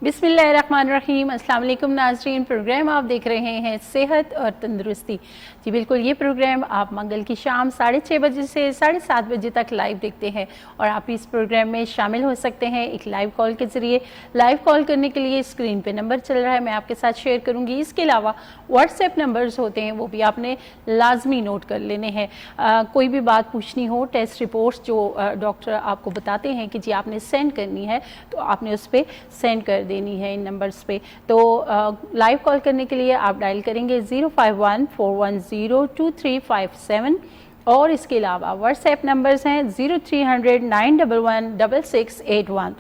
बिस्मिल्लाहिर्रहमानिर्रहीम। अस्सलाम वालेकुम नाज़रीन, प्रोग्राम आप देख रहे हैं सेहत और तंदुरुस्ती। जी बिल्कुल, ये प्रोग्राम आप मंगल की शाम 6:30 बजे से 7:30 बजे तक लाइव देखते हैं और आप इस प्रोग्राम में शामिल हो सकते हैं एक लाइव कॉल के ज़रिए। लाइव कॉल करने के लिए स्क्रीन पे नंबर चल रहा है, मैं आपके साथ शेयर करूँगी। इसके अलावा व्हाट्सएप नंबर्स होते हैं, वो भी आपने लाजमी नोट कर लेने हैं। कोई भी बात पूछनी हो, टेस्ट रिपोर्ट्स जो डॉक्टर आपको बताते हैं कि जी आपने सेंड करनी है, तो आपने उस पर सेंड कर देनी है इन नंबर्स पे। तो लाइव कॉल करने के लिए आप डायल करेंगे 051-410-2357 और इसके अलावा व्हाट्सएप नंबर्स हैं 0300-911-6681।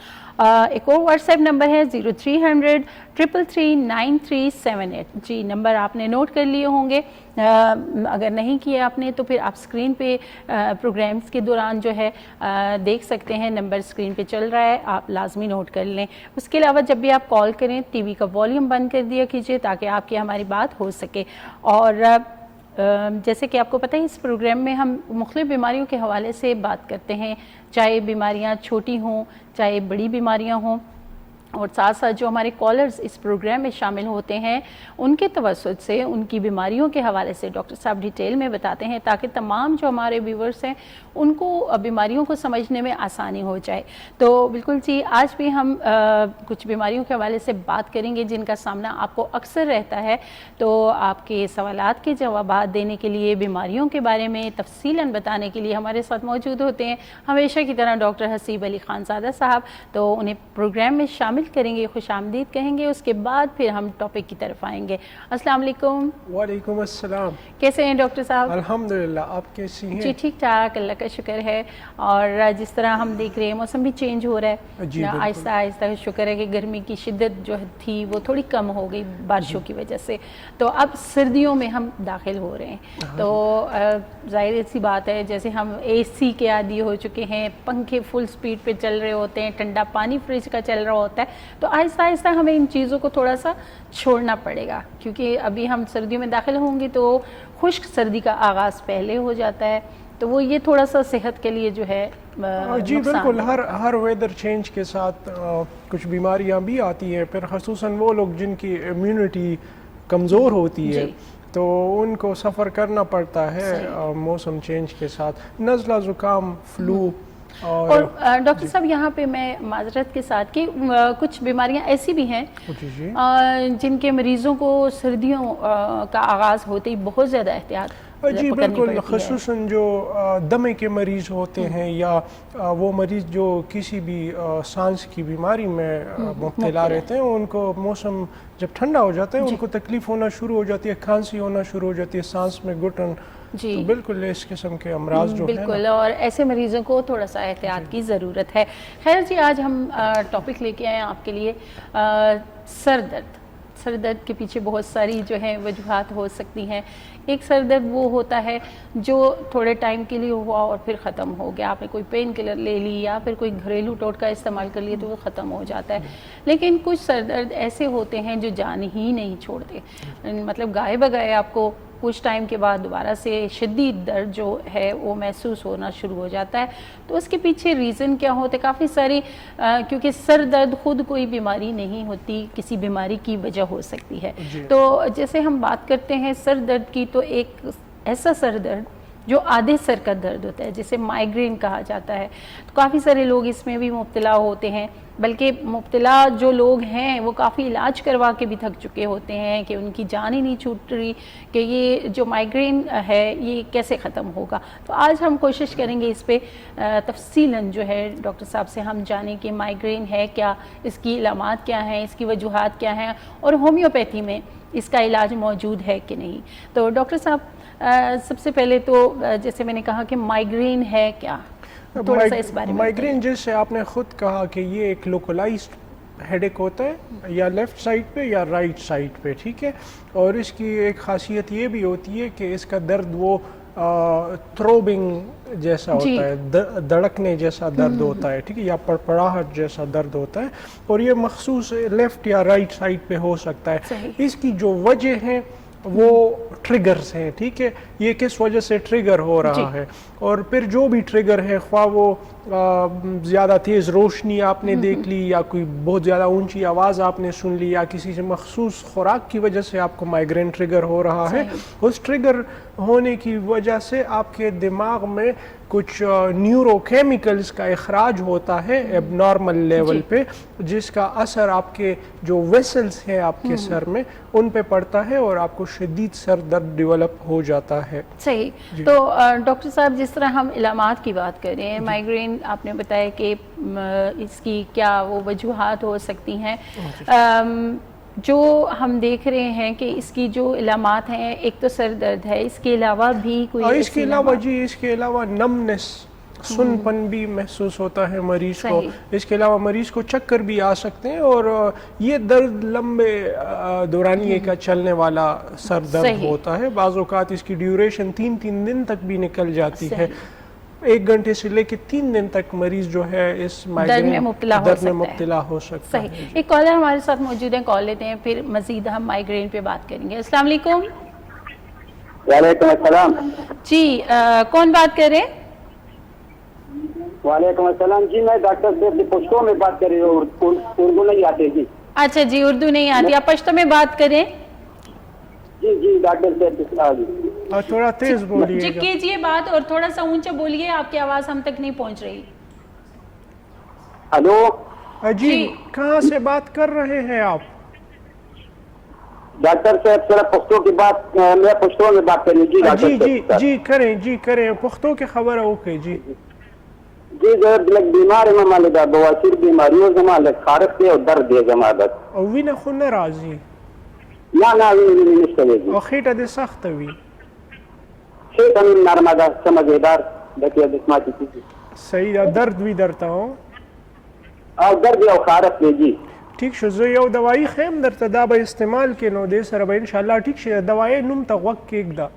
एक और व्हाट्सएप नंबर है 0300-333-9378। जी नंबर आपने नोट कर लिए होंगे, अगर नहीं किए आपने तो फिर आप स्क्रीन पे प्रोग्राम्स के दौरान जो है देख सकते हैं, नंबर स्क्रीन पे चल रहा है, आप लाजमी नोट कर लें। उसके अलावा जब भी आप कॉल करें टीवी का वॉल्यूम बंद कर दिया कीजिए ताकि आपकी हमारी बात हो सके। और जैसे कि आपको पता है, इस प्रोग्राम में हम मुख्तलिफ बीमारियों के हवाले से बात करते हैं, चाहे बीमारियां छोटी हों चाहे बड़ी बीमारियां हों। और साथ साथ जो हमारे कॉलर्स इस प्रोग्राम में शामिल होते हैं, उनके तवज्जुह से उनकी बीमारियों के हवाले से डॉक्टर साहब डिटेल में बताते हैं ताकि तमाम जो हमारे व्यूवर्स हैं उनको बीमारियों को समझने में आसानी हो जाए। तो बिल्कुल जी, आज भी हम कुछ बीमारियों के हवाले से बात करेंगे जिनका सामना आपको अक्सर रहता है। तो आपके सवालात के जवाबात देने के लिए, बीमारियों के बारे में तफसीलन बताने के लिए हमारे साथ मौजूद होते हैं हमेशा की तरह डॉक्टर हसीब अली खानज़ादा साहब। तो उन्हें प्रोग्राम में शामिल करेंगे, खुश आमदीद कहेंगे, उसके बाद फिर हम टॉपिक की तरफ आएंगे। अस्सलाम वालेकुम। वालेकुम अस्सलाम। कैसे हैं डॉक्टर साहब? अल्हम्दुलिल्लाह, आप कैसी हैं? जी ठीक ठाक, अल्लाह का शुक्र है। और जिस तरह हम देख रहे हैं मौसम भी चेंज हो रहा है, आहिस्ता आहिस्ता। शुक्र है कि गर्मी की शिद्दत जो थी वो थोड़ी कम हो गई बारिशों की वजह से। तो अब सर्दियों में हम दाखिल हो रहे हैं। तो जाहिर सी बात है, जैसे हम AC के आदी हो चुके हैं, पंखे फुल स्पीड पे चल रहे होते हैं, ठंडा पानी फ्रिज का चल रहा होता है, तो आहिस्ता आहिस्ता हमें इन चीज़ों को थोड़ा सा छोड़ना पड़ेगा, क्योंकि अभी हम सर्दियों में दाखिल होंगे तो खुश्क सर्दी का आगाज़ पहले हो जाता है। तो वो ये थोड़ा सा सेहत के लिए जो है जी बिल्कुल, हर वेदर चेंज के साथ कुछ बीमारियां भी आती हैं, फिर ख़ुसूसन वो लोग जिनकी इम्यूनिटी कमज़ोर होती है तो उनको सफ़र करना पड़ता है मौसम चेंज के साथ, नज़ला ज़ुकाम, फ्लू। और डॉक्टर साहब यहाँ पे मैं माजरत के साथ कि कुछ बीमारियाँ ऐसी भी हैं जिनके मरीज़ों को सर्दियों का आगाज़ होते ही बहुत ज़्यादा एहतियात जी बिल्कुल, ख़ुसूसन जो दमे के मरीज़ होते हैं या वो मरीज़ जो किसी भी सांस की बीमारी में मुब्तला रहते हैं, उनको मौसम जब ठंडा हो जाता है उनको तकलीफ़ होना शुरू हो जाती है, खांसी होना शुरू हो जाती है, सांस में घुटन। जी तो बिल्कुल इस किस्म के अमराज जो बिल्कुल, और ऐसे मरीज़ों को थोड़ा सा एहतियात की ज़रूरत है। खैर जी, आज हम टॉपिक लेके आए हैं आपके लिए सर दर्द। सर दर्द के पीछे बहुत सारी जो है वजूहात हो सकती हैं। एक सर दर्द वो होता है जो थोड़े टाइम के लिए हुआ और फिर ख़त्म हो गया, आपने कोई पेन किलर ले ली या फिर कोई घरेलू टोटका इस्तेमाल कर लिया तो वो ख़त्म हो जाता है। लेकिन कुछ सर दर्द ऐसे होते हैं जो जान ही नहीं छोड़ते, मतलब गाए बगाए आपको कुछ टाइम के बाद दोबारा से शदीद दर्द जो है वो महसूस होना शुरू हो जाता है। तो उसके पीछे रीज़न क्या होते? काफ़ी सारी, क्योंकि सर दर्द खुद कोई बीमारी नहीं होती, किसी बीमारी की वजह हो सकती है। तो जैसे हम बात करते हैं सर दर्द की, तो एक ऐसा सर दर्द जो आधे सर का दर्द होता है जिसे माइग्रेन कहा जाता है। तो काफ़ी सारे लोग इसमें भी मुब्तला होते हैं, बल्कि मुब्तला जो लोग हैं वो काफ़ी इलाज करवा के भी थक चुके होते हैं कि उनकी जान ही नहीं छूट रही कि ये जो माइग्रेन है ये कैसे ख़त्म होगा। तो आज हम कोशिश करेंगे इस पर तफसीलन जो है डॉक्टर साहब से हम जानें कि माइग्रेन है क्या, इसकी इलामात क्या हैं, इसकी वजूहात क्या हैं और होम्योपैथी में इसका इलाज मौजूद है कि नहीं। तो डॉक्टर साहब सबसे पहले तो जैसे मैंने कहा कि माइग्रेन है क्या, थोड़ा सा इस बारे में। माइग्रेन जैसे आपने खुद कहा कि ये एक लोकलाइज्ड हेडेक होता है, या लेफ़्ट साइड पे या राइट साइड पे, ठीक है। और इसकी एक खासियत ये भी होती है कि इसका दर्द वो थ्रोबिंग जैसा होता है, धड़कने जैसा दर्द होता है, ठीक है, या पड़पड़ाहट जैसा दर्द होता है, और ये मखसूस लेफ़्ट या राइट साइड पे हो सकता है। इसकी जो वजह है वो ट्रिगर्स हैं, ठीक है, ये किस वजह से ट्रिगर हो रहा है, और फिर जो भी ट्रिगर है, ख्वाह वो ज़्यादा तेज़ रोशनी आपने देख ली या कोई बहुत ज़्यादा ऊंची आवाज़ आपने सुन ली या किसी से मखसूस खुराक की वजह से आपको माइग्रेन ट्रिगर हो रहा है, उस ट्रिगर होने की वजह से आपके दिमाग में कुछ न्यूरोकेमिकल्स का इखराज होता है एबनॉर्मल लेवल पे, जिसका असर आपके जो वेसल्स हैं आपके सर में उन पे पड़ता है और आपको शदीद सर दर्द डेवलप हो जाता है। सही। तो डॉक्टर साहब, जिस तरह हम इलामात की बात कर रहे हैं, माइग्रेन आपने बताया कि इसकी क्या वो वजूहात हो सकती हैं, जो हम देख रहे हैं कि इसकी जो इलामात हैं, एक तो सर दर्द है, इसके अलावा भी कोई इसके अलावा नमनेस, सुनपन भी महसूस होता है मरीज को। इसके अलावा मरीज को चक्कर भी आ सकते हैं और ये दर्द लंबे दौरानिए का चलने वाला सर दर्द होता है। बाज़ औक़ात इसकी ड्यूरेशन 3-3 दिन तक भी निकल जाती है। 1 घंटे से लेकर 3 दिन तक मरीज जो है इस माइग्रेन दर्द में मुब्तला हो सकता है। एक कॉलर हमारे साथ मौजूद है, कॉल लेते हैं, फिर मजीद हम माइग्रेन पे बात करेंगे। अस्सलाम वालेकुम। वालेकुम अस्सलाम जी, कौन बात कर रहे हैं? वालेकुम अस्सलाम जी, मैं डॉक्टर साहब से पश्तो में बात कर रही हूँ, उर्दू नहीं आते जी। अच्छा जी, उर्दू नहीं आती, आप पश्तो में बात करें। जी जी डॉक्टर साहब थोड़ा तेज बोलिए जी, कीजिए बात और थोड़ा सा ऊंचा बोलिए, आपकी आवाज हम तक नहीं पहुंच रही। हेलो जी, कहाँ से बात कर रहे हैं आप? डॉक्टर साहब जरा पश्तो की बात, मैं पश्तो में बात कर रही हूँ जी करें पख्तो की खबर है। ओके जी लग बीमार है मालिका, बवासीर बीमारियों जमा लग खारस के और दर्द है जमादत और विना खुन्ना राजी ना निष्ठलेगी और खीटा दे सख्त हुई शेख अमीन नरमादा समझदार देखिए दिस्माती की सही दर्द भी डरता हूँ और दर्द और खारस के जी ठीक शो जो यो दवाई खेम दर तदाब इस्तेमाल के नो दे सर इंशाल्लाह ठीक शे दवाई नुम तक वक्त के एकदा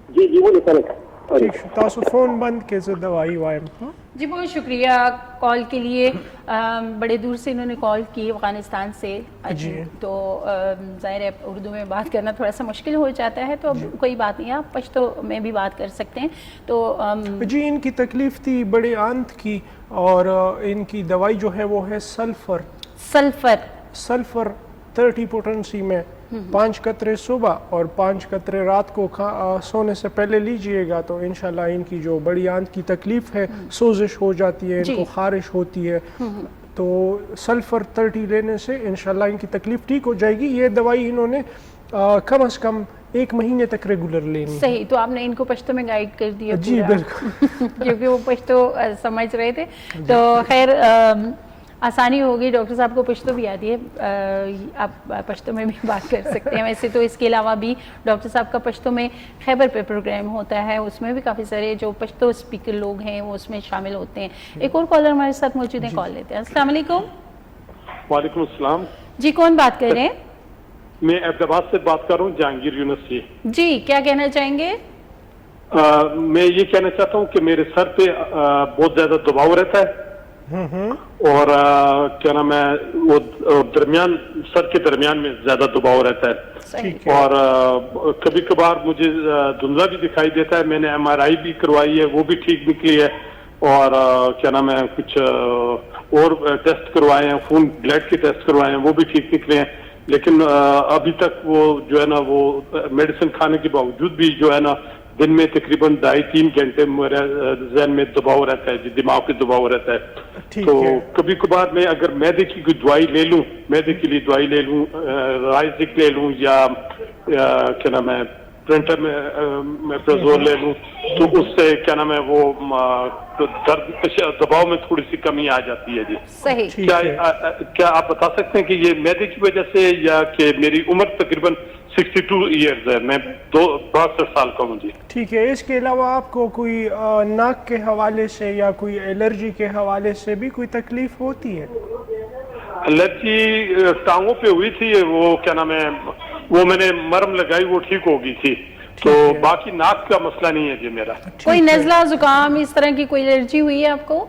जी जी बोले सर ठीक शो तासु फोन बंद के जो दवाई वायम। जी बहुत शुक्रिया कॉल के लिए। बड़े दूर से इन्होंने कॉल की, अफगानिस्तान से जी। तो ज़ाहिर है उर्दू में बात करना थोड़ा सा मुश्किल हो जाता है, तो अब कोई बात नहीं, आप पश्तो में भी बात कर सकते हैं। तो जी इनकी तकलीफ थी बड़े आंत की और इनकी दवाई जो है वो है सल्फर 30 पोटेंसी में 5 कतरे सुबह और 5 कतरे रात को सोने से पहले लीजिएगा तो इंशाल्लाह इनकी जो बड़ी आंत की तकलीफ है, सोजिश हो जाती है, इनको खारिश होती है, तो सल्फर 30 लेने से इंशाल्लाह इनकी तकलीफ ठीक हो जाएगी। ये दवाई इन्होंने कम से कम 1 महीने तक रेगुलर लेनी। सही, तो आपने इनको पश्तो में गाइड कर दिया जी बिल्कुल क्योंकि वो पश्तो समझ रहे थे, तो खैर आसानी होगी। डॉक्टर साहब को पश्तो भी आती है, आप पश्तो में भी बात कर सकते हैं। वैसे तो इसके अलावा भी डॉक्टर साहब का पश्तो में खैबर पे प्रोग्राम होता है, उसमें भी काफ़ी सारे जो पश्तो स्पीकर लोग हैं वो उसमें शामिल होते हैं। एक और कॉलर हमारे साथ मौजूद है, कॉल लेते हैं। अस्सलाम वालेकुम। वालेकुम अस्सलाम जी, कौन बात कर रहे हैं? मैं अहमदाबाद से बात कर रहा हूँ, जहांगीर यूनुस जी, क्या कहना चाहेंगे? मैं ये कहना चाहता हूँ कि मेरे सर पे बहुत ज्यादा दबाव रहता है और क्या नाम है वो दरमियान सर के दरमियान में ज्यादा दबाव रहता है और कभी कभार मुझे धुंधला भी दिखाई देता है। मैंने MRI भी करवाई है, वो भी ठीक निकली है और क्या नाम है कुछ और टेस्ट करवाए हैं, खून ब्लड के टेस्ट करवाए हैं, वो भी ठीक निकले हैं, लेकिन अभी तक वो जो है ना वो मेडिसिन खाने के बावजूद भी जो है ना दिन में तकरीबन 2.5-3 घंटे मेरे ज़हन में दबाव रहता है, दिमाग पे दबाव रहता है। तो कभी कभार मैं अगर मैदे की कोई दवाई ले लूं, मैदे के लिए दवाई ले लूं, राइजिक ले लूं या क्या नाम है प्रिंटर में प्रेजोल ले लूं, तो उससे क्या नाम है वो दर्द दबाव में थोड़ी सी कमी आ जाती है। जी सही। क्या आप बता सकते हैं कि ये मैदे की वजह से या कि मेरी उम्र तकरीबन 62 ईयर्स है, मैं 62 साल का हूँ जी। ठीक है, इसके अलावा आपको कोई नाक के हवाले से या कोई एलर्जी के हवाले से भी कोई तकलीफ होती है? एलर्जी टांगों पे हुई थी, वो क्या नाम है वो मैंने मरहम लगाई, वो ठीक हो गई थी, तो बाकी नाक का मसला नहीं है जी मेरा। कोई नजला जुकाम इस तरह की कोई एलर्जी हुई है आपको?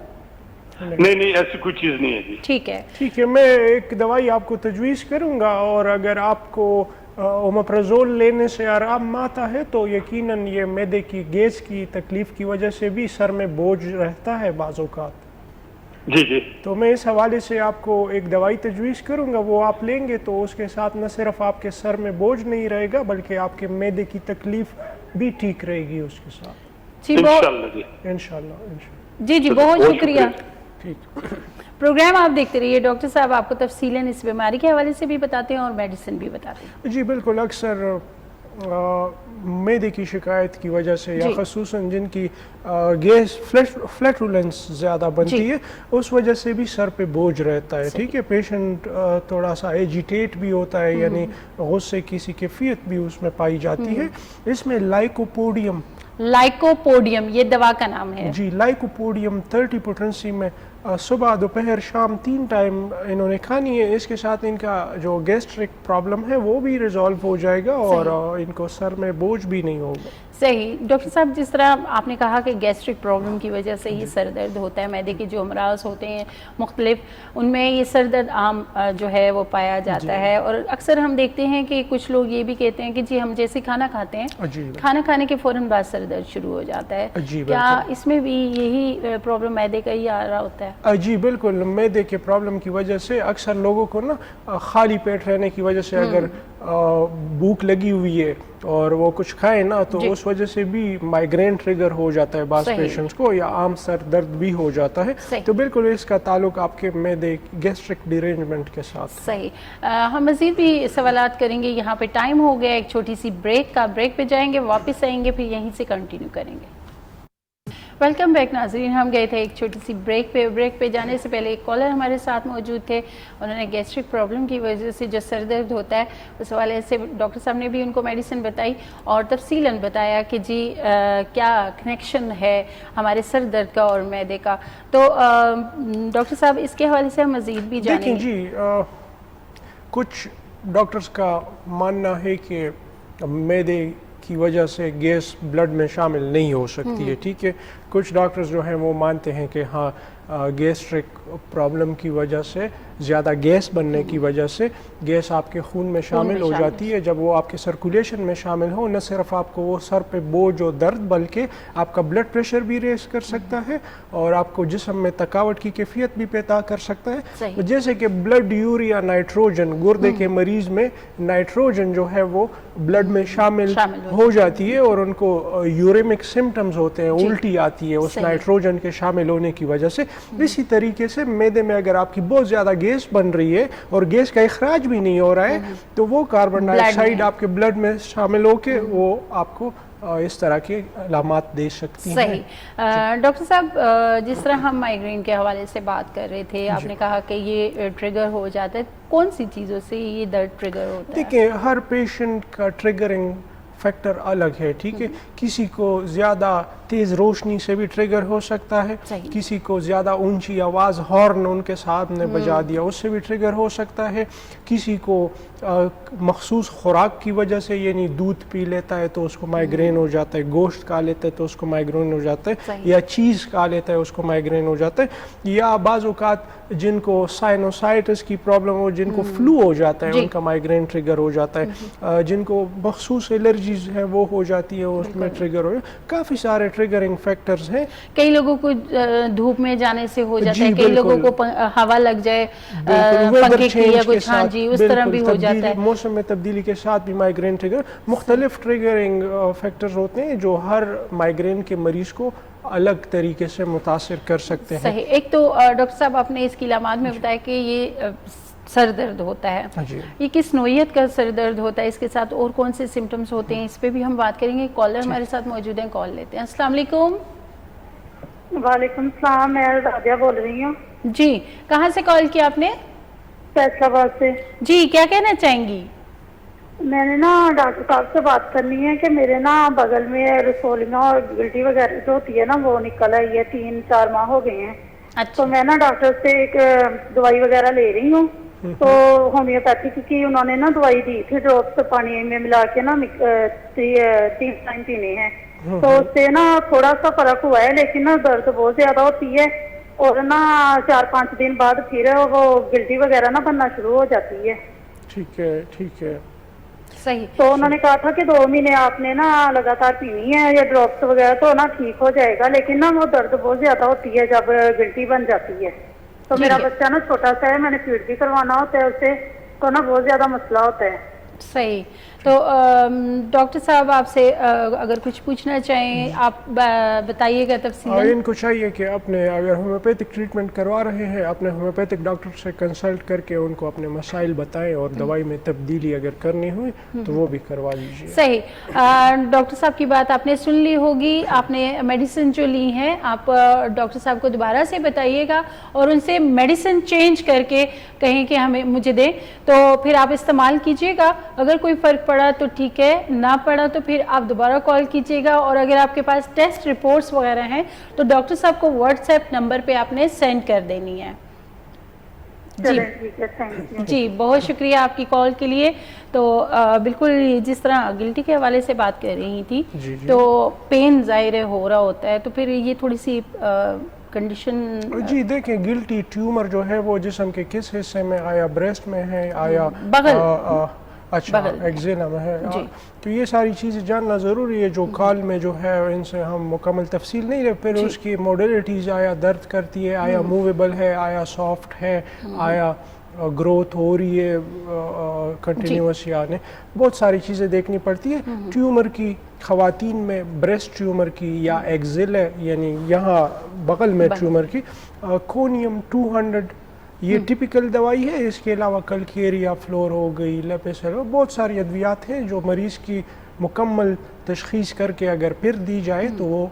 नहीं ऐसी कोई चीज नहीं है जी। ठीक है, मैं एक दवाई आपको तजवीज़ करूंगा और अगर आपको ओमेप्राज़ोल लेने से आराम आता है तो यकीनन ये मैदे की गैस की तकलीफ़ की वजह से भी सर में बोझ रहता है बाज़ औक़ात। जी जी। तो मैं इस हवाले से आपको एक दवाई तजवीज़ करूँगा, वो आप लेंगे तो उसके साथ न सिर्फ आपके सर में बोझ नहीं रहेगा बल्कि आपके मैदे की तकलीफ़ भी ठीक रहेगी उसके साथ। जी इंशाल्लाह जी। इंशाल्लाह। जी जी, बहुत शुक्रिया। ठीक। प्रोग्राम आप देखते रहिए, डॉक्टर साहब आपको तफसीलन इस बीमारी के हवाले से भी बताते हैं और मेडिसिन भी बताते हैं। जी बिल्कुल, अक्सर मैदे की शिकायत की वजह से या ख़ुसूसन जिनकी गैस फ्लैटुलेंस ज़्यादा बनती है उस वजह से भी सर पे बोझ रहता है। ठीक है, पेशेंट थोड़ा सा एजिटेट भी होता है, यानी गुस्से की सी कैफियत भी उसमें पाई जाती है। इसमें लाइकोपोडियम ये दवा का नाम है जी। लाइकोपोडियम 30 पोटेंसी में सुबह दोपहर शाम 3 टाइम इन्होंने खानी है। इसके साथ इनका जो गैस्ट्रिक प्रॉब्लम है वो भी रिजॉल्व हो जाएगा और इनको सर में बोझ भी नहीं होगा। सही। डॉक्टर साहब, जिस तरह आपने कहा कि गैस्ट्रिक प्रॉब्लम की वजह से ही सर दर्द होता है, मैदे के जो अमराज होते हैं मुख्तलिफ, उनमें ये सर दर्द आम जो है वो पाया जाता है। और अक्सर हम देखते हैं कि कुछ लोग ये भी कहते हैं कि जी हम जैसे खाना खाते हैं, खाना खाने के फ़ौरन बाद सर दर्द शुरू हो जाता है। क्या इसमें भी यही प्रॉब्लम मैदे का ही आ रहा होता है? जी बिल्कुल, मैदे के प्रॉब्लम की वजह से अक्सर लोगों को ना खाली पेट रहने की वजह से अगर भूख लगी हुई है और वो कुछ खाए ना तो उस वजह से भी माइग्रेन ट्रिगर हो जाता है बाज़ पेशेंट्स को, या आम सर दर्द भी हो जाता है। तो बिल्कुल इसका ताल्लुक आपके मैदे गैस्ट्रिक डिरेंजमेंट के साथ। सही। हम मज़ीद भी सवालात करेंगे। यहाँ पे टाइम हो गया एक छोटी सी ब्रेक का, ब्रेक पे जाएंगे, वापस आएंगे, फिर यहीं से कंटिन्यू करेंगे। वेलकम बैक नाज़रीन, हम गए थे एक छोटी सी ब्रेक पे। ब्रेक पे जाने से पहले एक कॉलर हमारे साथ मौजूद थे। उन्होंने गैस्ट्रिक प्रॉब्लम की वजह से जो सर दर्द होता है उस हवाले से डॉक्टर साहब ने भी उनको मेडिसिन बताई और तफसीलन बताया कि जी क्या कनेक्शन है हमारे सर दर्द का और मैदे का। तो डॉक्टर साहब, इसके हवाले से हम मज़ीद भी जानेंगे। देखिए जी, कुछ डॉक्टर्स का मानना है कि मैदे की वजह से गैस ब्लड में शामिल नहीं हो सकती है। ठीक है, कुछ डॉक्टर्स जो हैं वो मानते हैं कि हाँ गैस्ट्रिक प्रॉब्लम की वजह से, ज़्यादा गैस बनने की वजह से गैस आपके खून में शामिल हो जाती है। जब वो आपके सर्कुलेशन में शामिल हो, न सिर्फ आपको वो सर पे बोझ और दर्द बल्कि आपका ब्लड प्रेशर भी रेस कर सकता है और आपको जिस्म में थकावट की कैफियत भी पैदा कर सकता है। जैसे कि ब्लड यूरिया नाइट्रोजन, गुर्दे के मरीज़ में नाइट्रोजन जो है वो ब्लड में शामिल हो जाती है और उनको यूरेमिक सिम्टम्स होते हैं, उल्टी आती है उस नाइट्रोजन के शामिल होने की वजह से। इसी तरीके से मैदे में अगर आपकी बहुत ज़्यादा गैस बन रही है और गैस का इखराज भी नहीं हो रहा है तो वो कार्बन डाइऑक्साइड आपके ब्लड में शामिल होकर वो आपको इस तरह के अलामात दे सकती हैं। सही। डॉक्टर साहब, जिस तरह हम माइग्रेन के हवाले से बात कर रहे थे, आपने कहा कि ये ट्रिगर हो जाता है, कौन सी चीज़ों से ये दर्द ट्रिगर होता है? देखिए, हर पेशेंट का ट्रिगरिंग फैक्टर अलग है। ठीक है, किसी को ज़्यादा तेज़ रोशनी से भी ट्रिगर हो सकता है, किसी को ज़्यादा ऊंची आवाज़ हॉर्न उनके साथ ने बजा दिया उससे भी ट्रिगर हो सकता है, किसी को मखसूस खुराक की वजह से, यानी दूध पी लेता है तो उसको माइग्रेन हो जाता है, गोश्त खा लेता है तो उसको माइग्रेन हो जाता है, या चीज़ खा लेता है उसको माइग्रेन हो जाता है, या बाज़ औक़ात जिनको साइनोसाइटिस की प्रॉब्लम हो, जिनको फ्लू हो जाता है उनका माइग्रेन ट्रिगर हो जाता है, जिनको मखसूस एलर्जीज हैं वो हो जाती है उसमें ट्रिगर हो। काफ़ी सारे ट्रिगरिंग फैक्टर्स हैं। कई लोगों को धूप में जाने से हो जाता है, कई लोगों को हवा लग जाए पंखे की या कुछ, हाँ जी, उस तरह भी हो जाता है। मौसम में तब्दीली के साथ भी माइग्रेन ट्रिगर, मुख्तलिफ ट्रिगरिंग फैक्टर्स होते हैं जो हर माइग्रेन के मरीज को अलग तरीके से मुतासिर कर सकते हैं। सही। एक तो डॉक्टर साहब आपने इसकी इलामात में बताया कि ये सर दर्द होता है, ये किस नोयत का सर दर्द होता है, इसके साथ और कौन से सिम्टम्स होते हैं, इस पे भी हम बात करेंगे। कॉलर हमारे साथ मौजूद हैं, कॉल लेते हैं। अस्सलाम वालेकुम। वालेकुम सलाम, मैं राबिया बोल रही हूँ। जी, कहाँ से कॉल किया आपने? फैसलाबाद से। जी, क्या कहना चाहेंगी? मैंने ना डॉक्टर साहब से बात करनी है कि मेरे ना बगल में रसोलियाँ और गिल्टी वगैरह जो होती है ना वो निकल आई है, 3-4 माह हो गए हैं। अच्छा। तो मैं ना डॉक्टर से एक दवाई वगैरह ले रही हूँ, तो होम्योपैथिक की उन्होंने ना दवाई दी थी, ड्रॉप्स पानी में मिला के ना 3 टाइम पीने हैं, तो उससे ना थोड़ा सा फर्क हुआ है, लेकिन ना दर्द बहुत ज्यादा होती है और ना 4-5 दिन बाद फिर वो गिल्टी वगैरह ना बनना शुरू हो जाती है। ठीक है, ठीक है। صحیح. تو انہوں نے کہا تھا کہ 2 مہینے آپ نے نا لگاتار پینی ہے یا ڈراپس وغیرہ تو نا ٹھیک ہو جائے گا, لیکن نا وہ درد بہت زیادہ ہوتی ہے جب گلٹی بن جاتی ہے. تو میرا بچہ نا چھوٹا سا ہے, میں نے فیڈ بھی کروانا ہوتا ہے اسے, تو نا بہت زیادہ مسئلہ ہوتا ہے. صحیح. تو ڈاکٹر صاحب آپ سے اگر کچھ پوچھنا چاہیں آپ بتائیے گا تفصیل. ان کو چاہیے کہ اپنے اگر ہومیوپیتھک ٹریٹمنٹ کروا رہے ہیں اپنے ہومیوپیتھک ڈاکٹر سے کنسلٹ کر کے ان کو اپنے مسائل بتائیں, اور دوائی میں تبدیلی اگر کرنی ہوئی تو وہ بھی کروا لیجیے. صحیح. ڈاکٹر صاحب کی بات آپ نے سن لی ہوگی, آپ نے میڈیسن جو لی ہیں آپ ڈاکٹر صاحب کو دوبارہ سے بتائیے گا اور ان سے میڈیسن چینج کر کے کہیں کہ ہمیں مجھے دیں, تو پھر آپ استعمال کیجیے گا. اگر کوئی فرق پڑا تو ٹھیک ہے, نہ پڑا تو پھر آپ دوبارہ کال کیجیے گا. اور اگر آپ کے پاس ٹیسٹ رپورٹس وغیرہ ہیں تو ڈاکٹر صاحب کو واٹس ایپ نمبر پہ آپ نے سینڈ کر دینی ہے. جی بہت شکریہ آپ کی کال کے لیے. تو بالکل جس طرح گلٹی کے حوالے سے بات کر رہی تھی, تو پین ظاہر ہو رہا ہوتا ہے, تو پھر یہ تھوڑی سی کنڈیشن. جی دیکھیں گلٹی ٹیومر جو ہے وہ جسم کے کس حصے میں, آیا بریسٹ میں ہے, آیا بغل, اچھا ایگزینا میں ہے, تو یہ ساری چیزیں جاننا ضروری ہے. جو کال میں جو ہے ان سے ہم مکمل تفصیل نہیں لے, پھر اس کی موڈیلٹیز, آیا درد کرتی ہے, آیا موویبل ہے, آیا سافٹ ہے, آیا گروتھ ہو رہی ہے کنٹینیوس, یعنی بہت ساری چیزیں دیکھنی پڑتی ہے. ٹیومر کی خواتین میں بریسٹ ٹیومر کی یا ایگزیلا یعنی یہاں بغل میں ٹیومر کی, کونیم 200 یہ ٹپیکل دوائی ہے. اس کے علاوہ کلکیریا فلور ہو گئی, لیپیسل, بہت ساری ادویات ہیں جو مریض کی مکمل تشخیص کر کے اگر پھر دی جائے تو وہ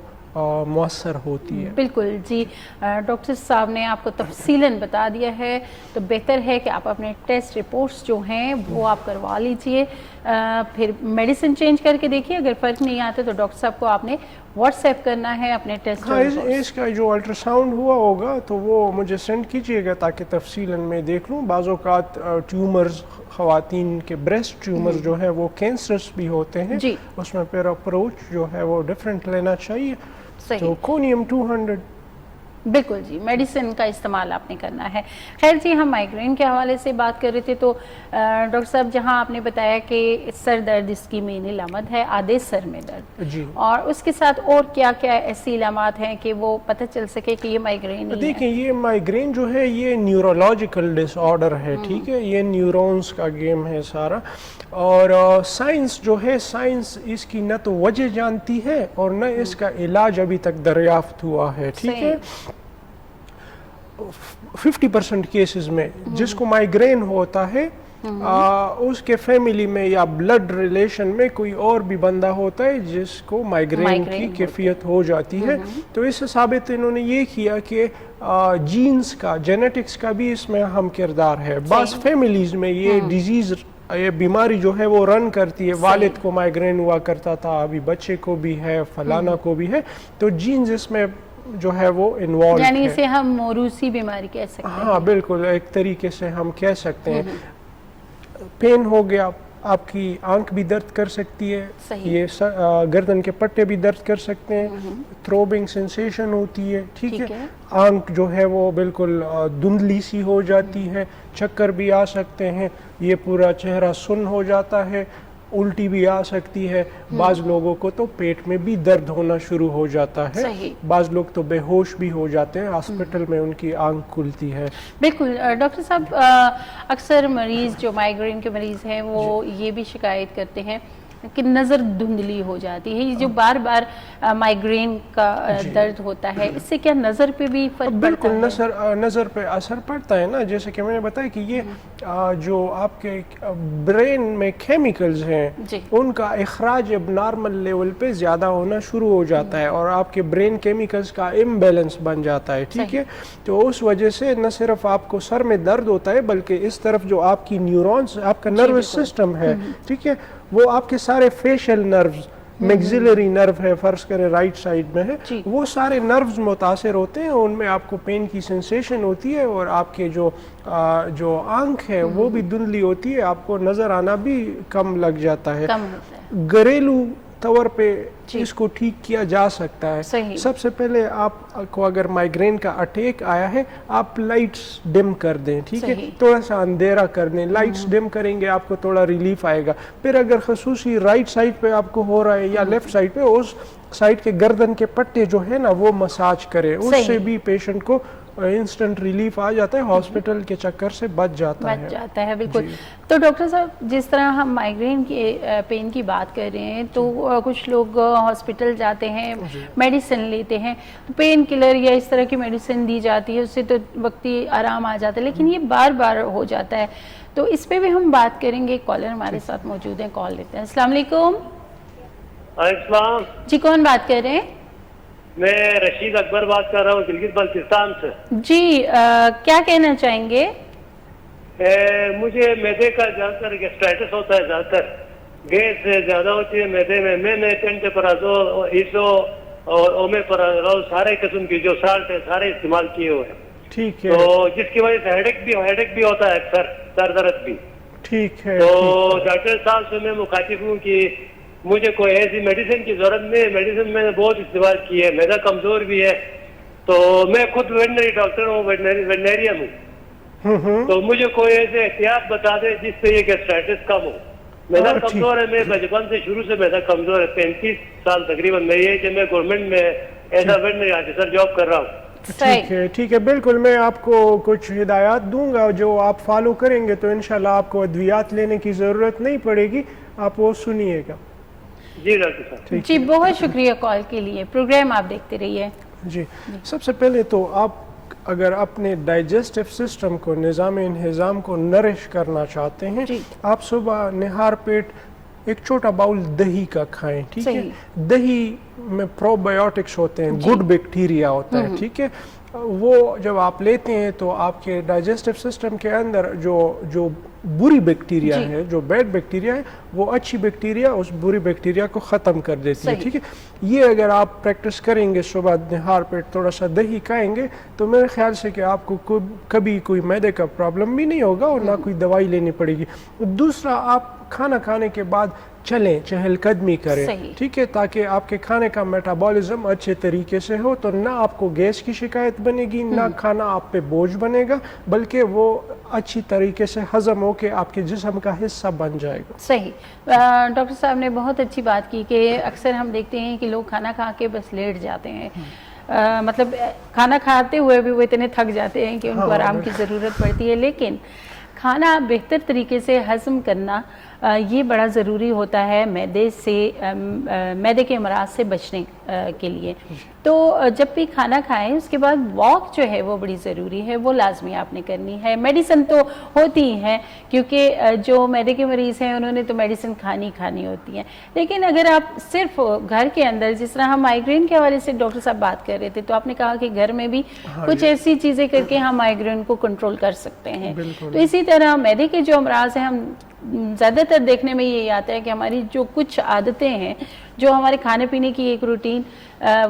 مؤثر ہوتی ہے. بالکل. جی ڈاکٹر صاحب نے آپ کو تفصیلاً بتا دیا ہے, تو بہتر ہے کہ آپ اپنے ٹیسٹ رپورٹس جو ہیں وہ آپ کروا لیجئے, پھر میڈیسن چینج کر کے دیکھیے. اگر فرق نہیں آتا تو ڈاکٹر صاحب کو آپ نے واٹس ایپ کرنا ہے اپنے ٹیسٹ. ہاں اس کا جو الٹرا ساؤنڈ ہوا ہوگا تو وہ مجھے سینڈ کیجیے گا تاکہ تفصیلاً میں دیکھ لوں. بعض اوقات ٹیومرز خواتین کے بریسٹ ٹیومرز جو ہے وہ کینسرس بھی ہوتے ہیں, اس میں پھر اپروچ جو ہے وہ ڈفرینٹ لینا چاہیے. تو کونیم 200 بالکل جی میڈیسن کا استعمال آپ نے کرنا ہے. خیر جی, ہم مائیگرین کے حوالے سے بات کر رہے تھے, تو ڈاکٹر صاحب جہاں آپ نے بتایا کہ سر درد اس کی مین علامت ہے, آدھے سر میں درد, جی, اور اس کے ساتھ اور کیا کیا ایسی علامات ہیں کہ وہ پتہ چل سکے کہ یہ مائیگرین ہے؟ دیکھیں یہ مائیگرین جو ہے یہ نیورولوجیکل ڈس آرڈر ہے, ٹھیک ہے, یہ نیورونز کا گیم ہے سارا. اور سائنس جو ہے, سائنس اس کی نہ تو وجہ جانتی ہے اور نہ اس کا علاج ابھی تک دریافت ہوا ہے, ٹھیک ہے. 50% کیسز میں جس کو مائیگرین ہوتا ہے اس کے فیملی میں یا بلڈ ریلیشن میں کوئی اور بھی بندہ ہوتا ہے جس کو مائیگرین کی کیفیت ہو جاتی ہے. تو اس سے ثابت انہوں نے یہ کیا کہ جینز کا, جینیٹکس کا بھی اس میں اہم کردار ہے. بعض فیملیز میں یہ ڈیزیز, یہ بیماری جو ہے وہ رن کرتی ہے. والد کو مائیگرین ہوا کرتا تھا, ابھی بچے کو بھی ہے, فلانا کو بھی ہے, تو جینز اس میں جو ہے وہ انوالو ہے. یعنی اسے ہم موروثی بیماری کہہ سکتے ہیں. ہاں بالکل, ایک طریقے سے ہم کہہ سکتے ہیں. پین ہو گیا, آپ کی آنکھ بھی درد کر سکتی ہے, یہ گردن کے پٹے بھی درد کر سکتے ہیں, تھروبنگ سینسیشن ہوتی ہے, ٹھیک ہے, آنکھ جو ہے وہ بالکل دھندلی سی ہو جاتی ہے, چکر بھی آ سکتے ہیں, یہ پورا چہرہ سن ہو جاتا ہے, الٹی بھی آ سکتی ہے. بعض لوگوں کو تو پیٹ میں بھی درد ہونا شروع ہو جاتا ہے, بعض لوگ تو بے ہوش بھی ہو جاتے ہیں, ہاسپٹل میں ان کی آنکھ کھلتی ہے. بالکل. ڈاکٹر صاحب اکثر مریض جو مائیگرین کے مریض ہیں وہ یہ بھی شکایت کرتے ہیں کہ نظر دھندلی ہو جاتی ہے. یہ جو بار بار مائیگرین کا درد ہوتا ہے, اس سے کیا نظر پہ بھی فرق پڑتا ہے؟ بالکل نظر پہ اثر پڑتا ہے نا. جیسے کہ میں نے بتایا کہ یہ جو آپ کے برین میں کیمیکلز ہیں ان کا اخراج اب نارمل لیول پہ زیادہ ہونا شروع ہو جاتا ہے, اور آپ کے برین کیمیکلز کا امبیلنس بن جاتا ہے, ٹھیک ہے. تو اس وجہ سے نہ صرف آپ کو سر میں درد ہوتا ہے بلکہ اس طرف جو آپ کی نیورونز, آپ کا نروس سسٹم ہے, ٹھیک ہے, وہ آپ کے سارے فیشل نروز, میگزیلری نرو ہے فرض کریں رائٹ سائڈ میں ہے, وہ سارے نروز متاثر ہوتے ہیں, ان میں آپ کو پین کی سینسیشن ہوتی ہے, اور آپ کے جو آنکھ ہے وہ بھی دھندلی ہوتی ہے, آپ کو نظر آنا بھی کم لگ جاتا ہے. گھریلو तौर पे इसको ठीक किया जा सकता है। सही। सबसे पहले आपको अगर माइग्रेन का अटैक आया है, आप लाइट्स डिम कर दें, ठीक है, थोड़ा सा अंधेरा कर दें, लाइट्स डिम करेंगे आपको थोड़ा रिलीफ आएगा। फिर अगर खसूसी राइट साइड पे आपको हो रहा है या लेफ्ट साइड पे, उस साइड के गर्दन के पट्टे जो है ना वो मसाज करें, उससे भी पेशेंट को इंस्टेंट रिलीफ आ जाता है, हॉस्पिटल के चक्कर से बच जाता है। बिल्कुल। तो डॉक्टर साहब, जिस तरह हम माइग्रेन के पेन की बात कर रहे हैं, तो कुछ लोग हॉस्पिटल जाते हैं, मेडिसिन लेते हैं, तो पेन किलर या इस तरह की मेडिसिन दी जाती है, उससे तो वक्ती आराम आ जाता है, लेकिन ये बार बार हो जाता है। तो इस पे भी हम बात करेंगे। कॉलर हमारे साथ मौजूद हैं, कॉल लेते हैं। अस्सलाम वालेकुम। जी, कौन बात कर रहे हैं? मैं रशीद अकबर बात कर रहा हूँ गिलगित बल्तिस्तान से। जी, क्या कहना चाहेंगे? मुझे मैदे का ज्यादातर गैस्ट्राइटिस होता है, ज्यादातर गैस ज्यादा होती है मैदे में। मैंने पेंटोप्राजोल, ईसो और ओमेप्राजोल सारे किस्म की जो साल्ट है सारे इस्तेमाल किए हुए हैं। ठीक है। तो जिसकी वजह से हेडेक भी होता है अक्सर, सर दर्द भी। ठीक है। तो डॉक्टर साहब से मैं मुखातिब हूँ कि मुझे कोई ऐसी मेडिसिन की जरूरत नहीं है। मेडिसिन मैंने बहुत इस्तेमाल की है, मैदा कमजोर भी है, तो मैं खुद वेटनरी डॉक्टर हूँ, वेटनरियन हूँ। तो मुझे कोई ऐसे एहतियात बता दे जिससे ये गैस्ट्राइटिस कम हो। मैदा कमजोर है, मैं बचपन से शुरू से मैदा कमजोर है, 35 साल तकरीबन मेरी है कि मैं गवर्नमेंट में ऐसा वेटनरी ऑफिसर जॉब कर रहा हूँ। ठीक है, ठीक है, बिल्कुल। मैं आपको कुछ हिदायत दूंगा जो आप फॉलो करेंगे तो इंशाल्लाह आपको अद्वियात लेने की जरूरत नहीं पड़ेगी, आप वो सुनिएगा। जी डॉक्टर साहब। जी, बहुत शुक्रिया कॉल के लिए। प्रोग्राम आप देखते रहिए। जी, सबसे पहले तो आप अगर अपने डाइजेस्टिव सिस्टम को, निज़ाम इंहिज़ाम को नरिश करना चाहते हैं, आप सुबह निहार पेट एक छोटा बाउल दही का खाएं, ठीक है। दही में प्रोबायोटिक्स होते हैं, गुड बैक्टीरिया होता है, ठीक है। वो जब आप लेते हैं तो आपके डाइजेस्टिव सिस्टम के अंदर जो बुरी बैक्टीरिया है, जो बैड बैक्टीरिया है, वो अच्छी बैक्टीरिया उस बुरी बैक्टीरिया को ख़त्म कर देती है, ठीक है। ये अगर आप प्रैक्टिस करेंगे, सुबह निहार पेट थोड़ा सा दही खाएंगे, तो मेरे ख्याल से कि आपको कभी कोई मैदे का प्रॉब्लम भी नहीं होगा और ना कोई दवाई लेनी पड़ेगी। दूसरा, आप खाना खाने के बाद चलें, चहलकदमी करें, ठीक है, ताकि आपके खाने का मेटाबॉलिज्म अच्छे तरीके से हो, तो ना आपको गैस की शिकायत बनेगी, ना खाना आप पे बोझ बनेगा, बल्कि वो अच्छी तरीके से हजम हो के आपके जिस्म का हिस्सा बन जाएगा। सही। डॉक्टर साहब ने बहुत अच्छी बात की कि अक्सर हम देखते हैं कि लोग खाना खा के बस लेट जाते हैं, मतलब खाना खाते हुए भी वो इतने थक जाते हैं कि उनको आराम की ज़रूरत पड़ती है। लेकिन खाना बेहतर तरीके से हज़म करना ये बड़ा ज़रूरी होता है मैदे के अमराज से बचने के लिए। तो जब भी खाना खाएं उसके बाद वॉक जो है वो बड़ी ज़रूरी है, वो लाजमी आपने करनी है। मेडिसिन तो होती ही हैं, क्योंकि जो मैदे के मरीज़ हैं उन्होंने तो मेडिसिन खानी होती है। लेकिन अगर आप सिर्फ घर के अंदर, जिस तरह हम माइग्रेन के हवाले से डॉक्टर साहब बात कर रहे थे, तो आपने कहा कि घर में भी कुछ ऐसी चीज़ें करके हम माइग्रेन को कंट्रोल कर सकते हैं। तो इसी तरह मैदे के जो अमराज हैं, हम ज़्यादातर देखने में यही आता है कि हमारी जो कुछ आदतें हैं, जो हमारे खाने पीने की एक रूटीन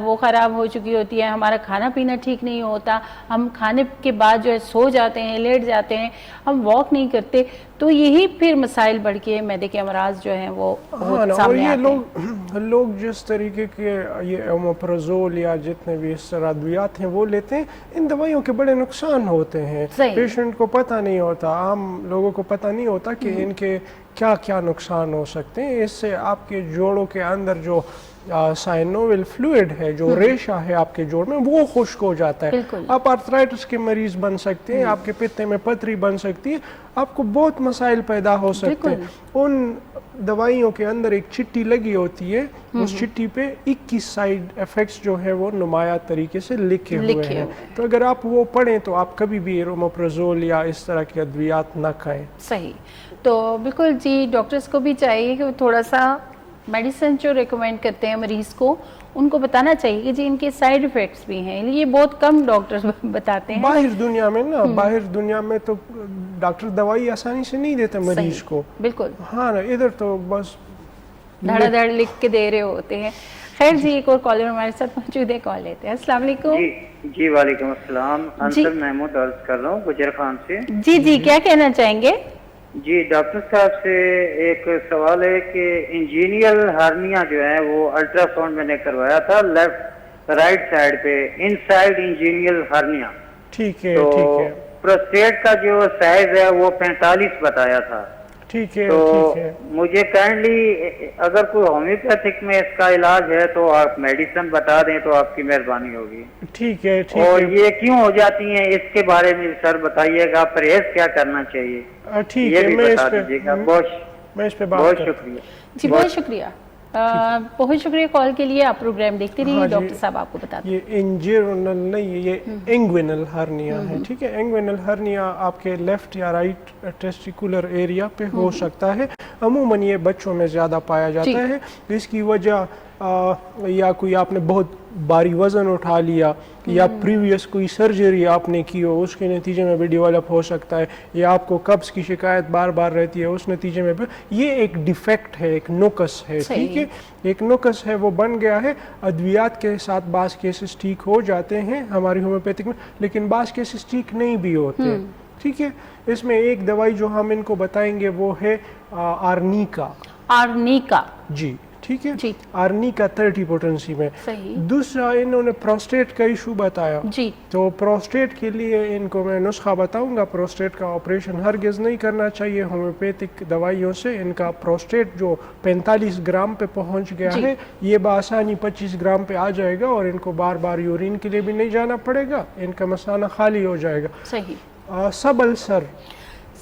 वो ख़राब हो चुकी होती है, हमारा खाना पीना ठीक नहीं होता, हम खाने के बाद जो है सो जाते हैं, लेट जाते हैं, हम वॉक नहीं करते, तो यही फिर मसाइल बढ़ के मैदे के अमराज जो हैं वो सामने और ये आते हैं। लोग जिस तरीके के ये ओमेप्राजोल या जितने भी इस तरह अद्वियात हैं वो लेते हैं, इन दवाइयों के बड़े नुकसान होते हैं। पेशेंट को पता नहीं होता, आम लोगों को पता नहीं होता कि इनके क्या क्या नुकसान हो सकते हैं। इससे आपके जोड़ों के अंदर जो साइनोवियल फ्लूइड है, जो रेशा है आपके जोड़ में, वो खुश्क हो जाता है। आप आर्थराइटिस के मरीज बन सकते हैं, आपके पित्ते में पथरी बन सकती है, आपको बहुत मसाइल पैदा हो सकते हैं। उन दवाइयों के अंदर एक चिट्ठी लगी होती है, उस चिट्ठी पे 21 साइड इफेक्ट्स जो है वो नुमाया तरीके से लिखे हुए हैं। तो अगर आप वो पढ़ें तो आप कभी भी ओमेप्राजोल या इस तरह के अद्वियात ना खाएं। सही। तो बिल्कुल जी, डॉक्टर्स को भी चाहिए कि वो थोड़ा सा मेडिसिन जो रिकमेंड करते हैं मरीज़ को, उनको बताना चाहिए कि जी इनके साइड इफ़ेक्ट्स भी हैं। ये बहुत कम डॉक्टर्स बताते हैं। बाहर दुनिया में ना, बाहर दुनिया में तो डॉक्टर दवाई आसानी से नहीं देते मरीज को। बिल्कुल। हाँ ना, इधर तो बस धड़ाधड़ लिख के दे रहे होते हैं। खैर जी, एक और कॉलर हमारे साथ मौजूद है, कॉल लेते हैं। अस्सलाम वालेकुम। जी वालेकुम अस्सलाम। अंसर महमूद अर्ज कर रहा हूँ गुजर खान से। जी, क्या कहना चाहेंगे? جی ڈاکٹر صاحب سے ایک سوال ہے کہ انجینیل ہارنیا جو ہے وہ الٹرا ساؤنڈ میں نے کروایا تھا لیفٹ رائٹ سائڈ پہ ان سائڈ انجینیل ہارنیا. ٹھیک ہے تو ٹھیک ہے پروسٹیٹ کا جو سائز ہے وہ 45 بتایا تھا. ٹھیک ہے تو ٹھیک ہے. مجھے کائنڈلی اگر کوئی ہومیوپیتھک میں اس کا علاج ہے تو آپ میڈیسن بتا دیں تو آپ کی مہربانی ہوگی. ٹھیک ہے ٹھیک اور ہے. یہ کیوں ہو جاتی ہیں اس کے بارے میں سر بتائیے گا, پرہیز کیا کرنا چاہیے ٹھیک یہ ہے بھی میں اس بتا پہ دیجیے گا. میں اس پہ بہت بات کرتا ہوں. شکریہ. جی بہت شکریہ, بہت شکریہ کال کے لیے. آپ پروگرام دیکھتے رہیے, ہاں جی. ڈاکٹر صاحب آپ کو بتاتے ہیں. یہ انجینل نہیں, یہ انگوینل ہرنیا ہے. ٹھیک ہے, انگوینل ہرنیا آپ کے لیفٹ یا رائٹ ٹیسٹیکولر ایریا پہ ہو سکتا ہے. عموماً یہ بچوں میں زیادہ پایا جاتا ہے. اس کی وجہ یا کوئی آپ نے بہت بھاری وزن اٹھا لیا یا پریویس کوئی سرجری آپ نے کی ہو, اس کے نتیجے میں بھی ڈیولپ ہو سکتا ہے. یا آپ کو قبض کی شکایت بار بار رہتی ہے, اس نتیجے میں بھی یہ ایک ڈیفیکٹ ہے, ایک نقص ہے. ٹھیک ہے, ایک نقص ہے, وہ بن گیا ہے. ادویات کے ساتھ بعض کیسز ٹھیک ہو جاتے ہیں ہماری ہومیوپیتھک میں, لیکن بعض کیسز ٹھیک نہیں بھی ہوتے. ٹھیک ہے, اس میں ایک دوائی جو ہم ان کو بتائیں گے وہ ہے آرنیکا. آرنیکا, جی ٹھیک ہے, جی آرنیکا 30 پوٹنسی میں. صحیح. دوسرا انہوں نے پروسٹیٹ کا ایشو بتایا. جی تو پروسٹیٹ کے لیے ان کو میں نسخہ بتاؤں گا. پروسٹیٹ کا آپریشن ہرگز نہیں کرنا چاہیے ہومیوپیتھک دوائیوں سے. ان کا پروسٹیٹ جو 45 گرام پہ پہنچ گیا ہے, یہ بآسانی 25 گرام پہ آ جائے گا, اور ان کو بار بار یورین کے لیے بھی نہیں جانا پڑے گا. ان کا مثانہ خالی ہو جائے گا. صحیح. سب السر,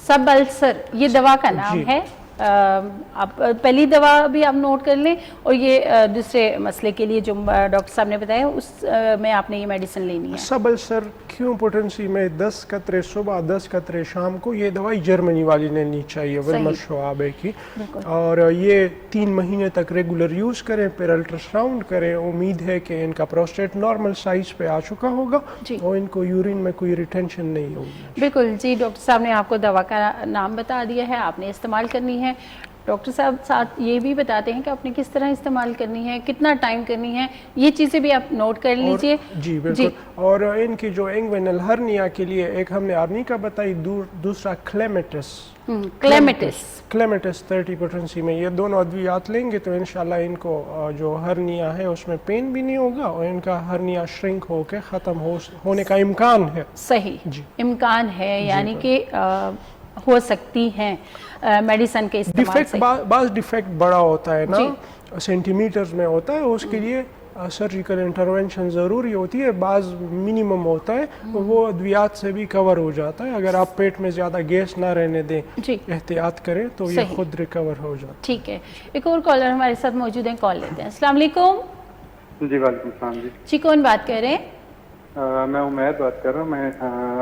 سب السر یہ دوا کا نام ہے. آپ پہلی دوا بھی آپ نوٹ کر لیں, اور یہ دوسرے مسئلے کے لیے جو ڈاکٹر صاحب نے بتایا اس میں آپ نے یہ میڈیسن لینی ہے. سب السر کیوں پوٹنسی میں 10 قطرے صبح 10 قطرے شام کو. یہ دوائی جرمنی والی لینی چاہیے, ولمر شعابے کی. اور یہ 3 مہینے تک ریگولر یوز کریں, پھر الٹرا ساؤنڈ کریں. امید ہے کہ ان کا پروسٹیٹ نارمل سائز پہ آ چکا ہوگا, اور ان کو یورین میں کوئی ریٹینشن نہیں ہوگی. بالکل جی, ڈاکٹر صاحب نے آپ کو دوا کا نام بتا دیا ہے, آپ نے استعمال کرنی ہے. ڈاکٹر صاحب ساتھ یہ بھی بتاتے ہیں کہ آپ نے کس طرح استعمال کرنی ہے, کتنا ٹائم کرنی ہے, یہ چیزیں بھی آپ نوٹ کر لیجئے. جی بالکل. اور ان کی جو انگوینل ہرنیا کے لیے ایک ہم نے آرنیکا بتائی, دوسرا کلیمیٹس 30 پوٹنسی میں. یہ دونوں ادویات لیں گے تو انشاءاللہ ان کو جو ہرنیا ہے اس میں پین بھی نہیں ہوگا, اور ان کا ہرنیا شرنک ہو کے ختم ہونے کا امکان ہے. صحیح, امکان ہے, یعنی کہ ہو سکتی ہیں میڈیسن کے استعمال سے. بعض ڈیفیکٹ بڑا ہوتا ہے نا, سینٹی میٹرز میں ہوتا ہے, اس کے لیے سرجیکل انٹرونشن ضروری ہوتی ہے. بعض منیمم ہوتا ہے, وہ ادویات سے بھی کور ہو جاتا ہے. اگر آپ پیٹ میں زیادہ گیس نہ رہنے دیں, احتیاط کریں, تو یہ خود ریکور ہو جاتا ہے. ٹھیک ہے, ایک اور کالر ہمارے ساتھ موجود ہیں, کال لیتے ہیں. السلام علیکم. جی وعلیکم السلام. جی کون بات کر رہے ہیں؟ میں عمیر بات کر رہا ہوں. میں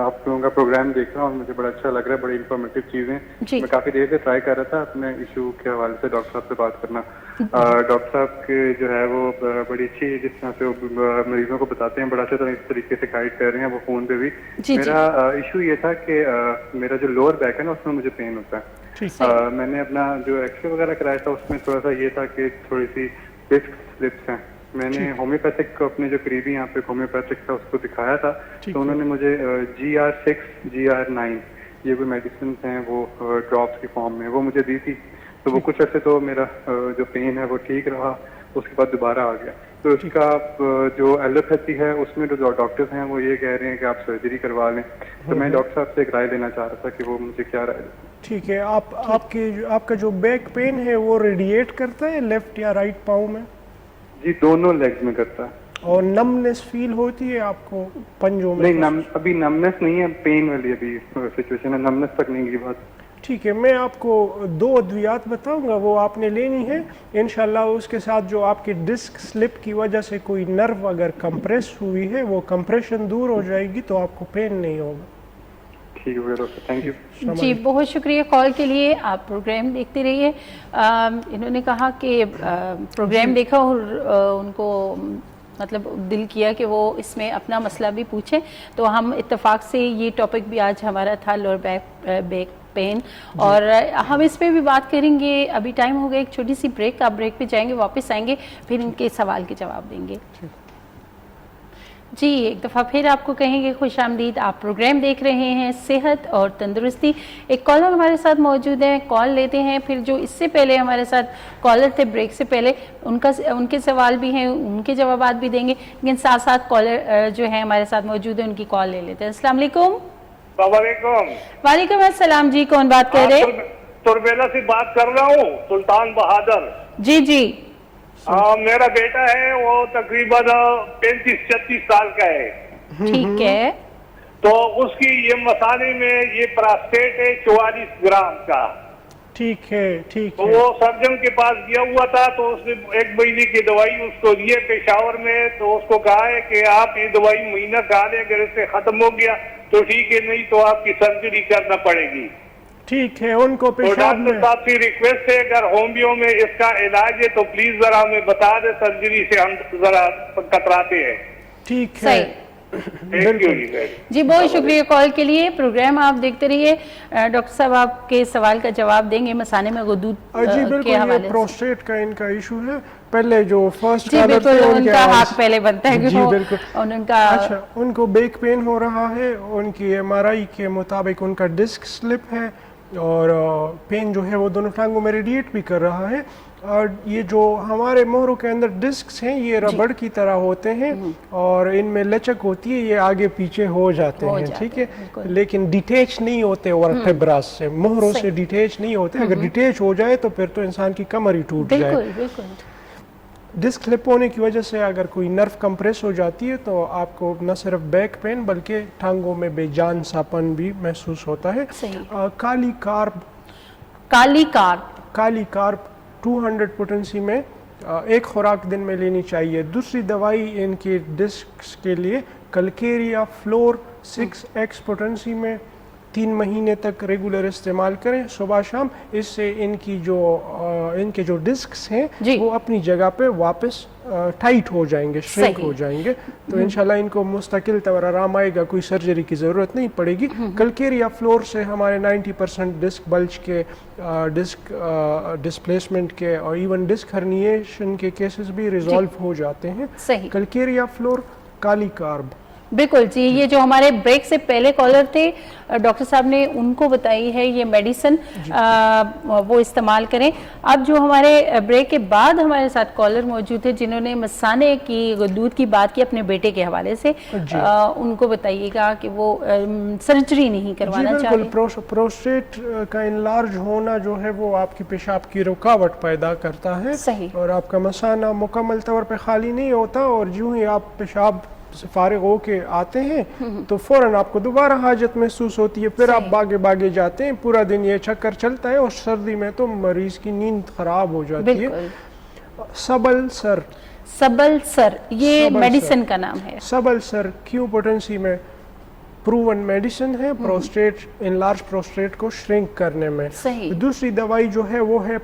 آپ لوگوں کا پروگرام دیکھ رہا ہوں اور مجھے بڑا اچھا لگ رہا ہے, بڑی انفارمیٹیو چیزیں. میں کافی دیر سے ٹرائی کر رہا تھا اپنے ایشو کے حوالے سے ڈاکٹر صاحب سے بات کرنا. ڈاکٹر صاحب کے جو ہے وہ بڑی اچھی, جس طرح سے وہ مریضوں کو بتاتے ہیں, بڑا اچھا طریقے سے گائڈ کر رہے ہیں وہ فون پہ بھی. میرا ایشو یہ تھا کہ میرا جو لوور بیک ہے نا, اس میں مجھے پین ہوتا ہے. میں نے اپنا جو ایکس رے وغیرہ کرایا تھا, اس میں تھوڑا سا یہ تھا کہ تھوڑی سی ڈسک سلپس ہیں. میں نے ہومیوپیتھک کو اپنے جو قریبی یہاں پہ ہومیوپیتھک تھا اس کو دکھایا تھا, تو انہوں نے مجھے GR6 GR9 یہ کوئی میڈیسنس ہیں وہ ڈراپس کی فارم میں وہ مجھے دی تھی. تو وہ کچھ عرصے تو میرا جو پین ہے وہ ٹھیک رہا, اس کے بعد دوبارہ آ گیا. تو اس کا جو ایلوپیتھی ہے اس میں جو ڈاکٹرز ہیں وہ یہ کہہ رہے ہیں کہ آپ سرجری کروا لیں. تو میں ڈاکٹر صاحب سے ایک رائے لینا چاہ رہا تھا کہ وہ مجھے کیا رائے. ٹھیک ہے, آپ کا جو بیک پین ہے وہ ریڈیٹ کرتا ہے لیفٹ یا رائٹ پاؤں میں؟ جی دونوں لیگز میں کرتا ہے. اور نمنس فیل ہوتی ہے آپ کو پنجوں میں؟ نہیں, ابھی نمنس نہیں ہے, پین والی ابھی سچویشن ہے, نمنس تک نہیں کی بات. ٹھیک ہے, میں آپ کو 2 ادویات بتاؤں گا, وہ آپ نے لینی ہے انشاءاللہ. اس کے ساتھ جو آپ کی ڈسک سلپ کی وجہ سے کوئی نرو اگر کمپریس ہوئی ہے, وہ کمپریشن دور ہو جائے گی تو آپ کو پین نہیں ہوگا. ٹھیک ہے ڈاکٹر, تھینک یو. جی بہت شکریہ کال کے لیے, آپ پروگرام دیکھتے رہیے. انہوں نے کہا کہ پروگرام دیکھا اور ان کو مطلب دل کیا کہ وہ اس میں اپنا مسئلہ بھی پوچھیں, تو ہم اتفاق سے یہ ٹاپک بھی آج ہمارا تھا, لوور بیک پین, اور ہم اس پہ بھی بات کریں گے. ابھی ٹائم ہو گیا ایک چھوٹی سی بریک, آپ بریک پہ جائیں گے, واپس آئیں گے, پھر ان کے سوال کے جواب دیں گے. جی ایک دفعہ پھر آپ کو کہیں گے خوش آمدید. آپ پروگرام دیکھ رہے ہیں صحت اور تندرستی. ایک کالر ہمارے ساتھ موجود ہیں, کال لیتے ہیں. پھر جو اس سے پہلے ہمارے ساتھ کالر تھے بریک سے پہلے, ان کے سوال بھی ہیں, ان کے جوابات بھی دیں گے, لیکن ساتھ ساتھ کالر جو ہیں ہمارے ساتھ موجود ہیں ان کی کال لے لیتے ہیں. السلام علیکم. السلام علیکم. وعلیکم السلام. جی کون بات کر رہے ہیں؟ تربیلا سے بات کر رہا ہوں, سلطان بہادر. جی جی. میرا بیٹا ہے, وہ تقریباً 35-36 سال کا ہے. ٹھیک ہے. تو اس کی یہ مثانے میں یہ پراسٹیٹ ہے 44 گرام کا. ٹھیک ہے ٹھیک تو ہے. وہ سرجن کے پاس گیا ہوا تھا, تو اس نے 1 مہینے کی دوائی اس کو دی ہے پشاور میں. تو اس کو کہا ہے کہ آپ یہ دوائی مہینہ کھا لیں, اگر اس سے ختم ہو گیا تو ٹھیک ہے, نہیں تو آپ کی سرجری کرنا پڑے گی. ٹھیک ہے. ان کو تو پیشاب ڈاکٹر صاحب سے ریکویسٹ ہے, اگر ہومیو میں اس کا علاج ہے تو پلیز ذرا ہمیں بتا دیں, سرجری سے ہم ذرا کتراتے ہیں. ٹھیک ہے. جی بہت شکریہ کال کے لیے. پروگرام آپ دیکھتے رہیے. ڈاکٹر صاحب آپ کے سوال کا جواب دیں گے مسانے میں غدود جی بالکل, یہ پروسٹیٹ کا ان کا ایشو ہے. پہلے جو فرسٹ جی بالکل ان کا حق پہلے بنتا ہے جی بالکل. ان کا اچھا, ان کو بیک پین ہو رہا ہے. ان کی MRI کے مطابق ان کا ڈسک سلپ ہے, اور پین جو ہے وہ دونوں ٹانگوں میں ریڈیٹ بھی کر رہا ہے. اور یہ جو ہمارے مہروں کے اندر ڈسکس ہیں یہ ربڑ کی طرح ہوتے ہیں, اور ان میں لچک ہوتی ہے, یہ آگے پیچھے ہو جاتے ہیں. ٹھیک ہے, لیکن ڈیٹیچ نہیں ہوتے ورٹیبراس سے, مہروں سے ڈیٹیچ نہیں ہوتے. اگر ڈیٹیچ ہو جائے تو پھر تو انسان کی کمر ہی ٹوٹ جائے. ڈسک سلپ ہونے کی وجہ سے اگر کوئی نرو کمپریس ہو جاتی ہے تو آپ کو نہ صرف بیک پین بلکہ ٹانگوں میں بے جان ساپن بھی محسوس ہوتا ہے. کالی کارب 200 پوٹنسی میں ایک خوراک دن میں لینی چاہیے. دوسری دوائی ان کی ڈسکس کے لیے کلکیریا فلور 6x پوٹنسی میں 3 مہینے تک ریگولر استعمال کریں صبح شام. اس سے ان کے جو ڈسکس ہیں وہ اپنی جگہ پہ واپس ٹائٹ ہو جائیں گے, شرنک ہو جائیں گے. تو انشاءاللہ ان کو مستقل طور آرام آئے گا, کوئی سرجری کی ضرورت نہیں پڑے گی. کلکیریا فلور سے ہمارے 90% ڈسک بلج کے, ڈسک ڈسپلیسمنٹ کے, اور ایون ڈسک ہرنیشن کے کیسز بھی ریزالو ہو جاتے ہیں. کلکیریا فلور, کالی کارب. بالکل جی. یہ جو ہمارے بریک سے پہلے کالر تھے ڈاکٹر صاحب نے ان کو بتائی ہے یہ میڈیسن وہ استعمال کریں. اب جو ہمارے بریک کے بعد ہمارے ساتھ کالر موجود تھے جنہوں نے مثانے کی غدود کی بات کی اپنے بیٹے کے حوالے سے, ان کو بتائیے گا کہ وہ سرجری نہیں کروانا چاہتے. بالکل. پروسٹیٹ کا انلارج ہونا جو ہے وہ آپ کی پیشاب کی رکاوٹ پیدا کرتا ہے, اور آپ کا مثانہ مکمل طور پہ خالی نہیں ہوتا, اور جو ہی آپ پیشاب سے فارغ ہو کے آتے ہیں تو فوراً آپ کو دوبارہ حاجت محسوس ہوتی ہے. پھر آپ باگے جاتے ہیں, پورا دن یہ چکر چلتا ہے, اور سردی میں تو مریض کی نیند خراب ہو جاتی ہے. سبل سر یہ میڈیسن کا نام ہے. سبل سر کیو پوٹنسی میں پروون میڈیسن ہے پروسٹیٹ, انلارج پروسٹیٹ کو شرنک کرنے میں. دوسری دوائی جو ہے وہ ہے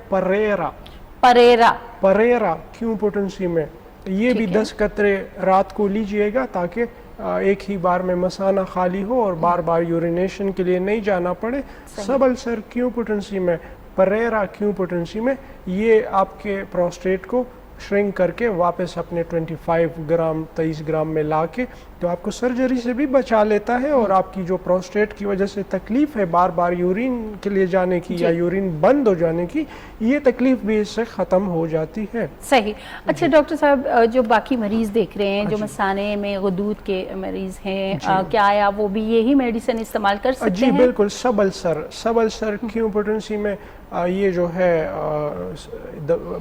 پریرا کیو پوٹنسی میں. یہ بھی 10 قطرے رات کو لیجئے گا تاکہ ایک ہی بار میں مثانہ خالی ہو اور بار بار یورینیشن کے لیے نہیں جانا پڑے. سبل سر کیو پوٹنسی میں, پریرا کیو پوٹنسی میں, یہ آپ کے پروسٹیٹ کو شرنک کر کے واپس اپنے 23 گرام میں لا کے تو آپ کو سرجری سے بھی بچا لیتا ہے, اور آپ کی جو پروسٹیٹ کی وجہ سے تکلیف ہے بار بار یورین کے لیے جانے کی یا یورین بند ہو جانے کی, یہ تکلیف بھی اس سے ختم ہو جاتی ہے. صحیح. اچھا ڈاکٹر صاحب, جو باقی مریض دیکھ رہے ہیں جو مثانے میں غدود کے مریض ہیں, کیا آیا وہ بھی یہی میڈیسن استعمال کر سکتے ہیں؟ جی بالکل. سبل سر کیو پوٹنسی میں یہ جو ہے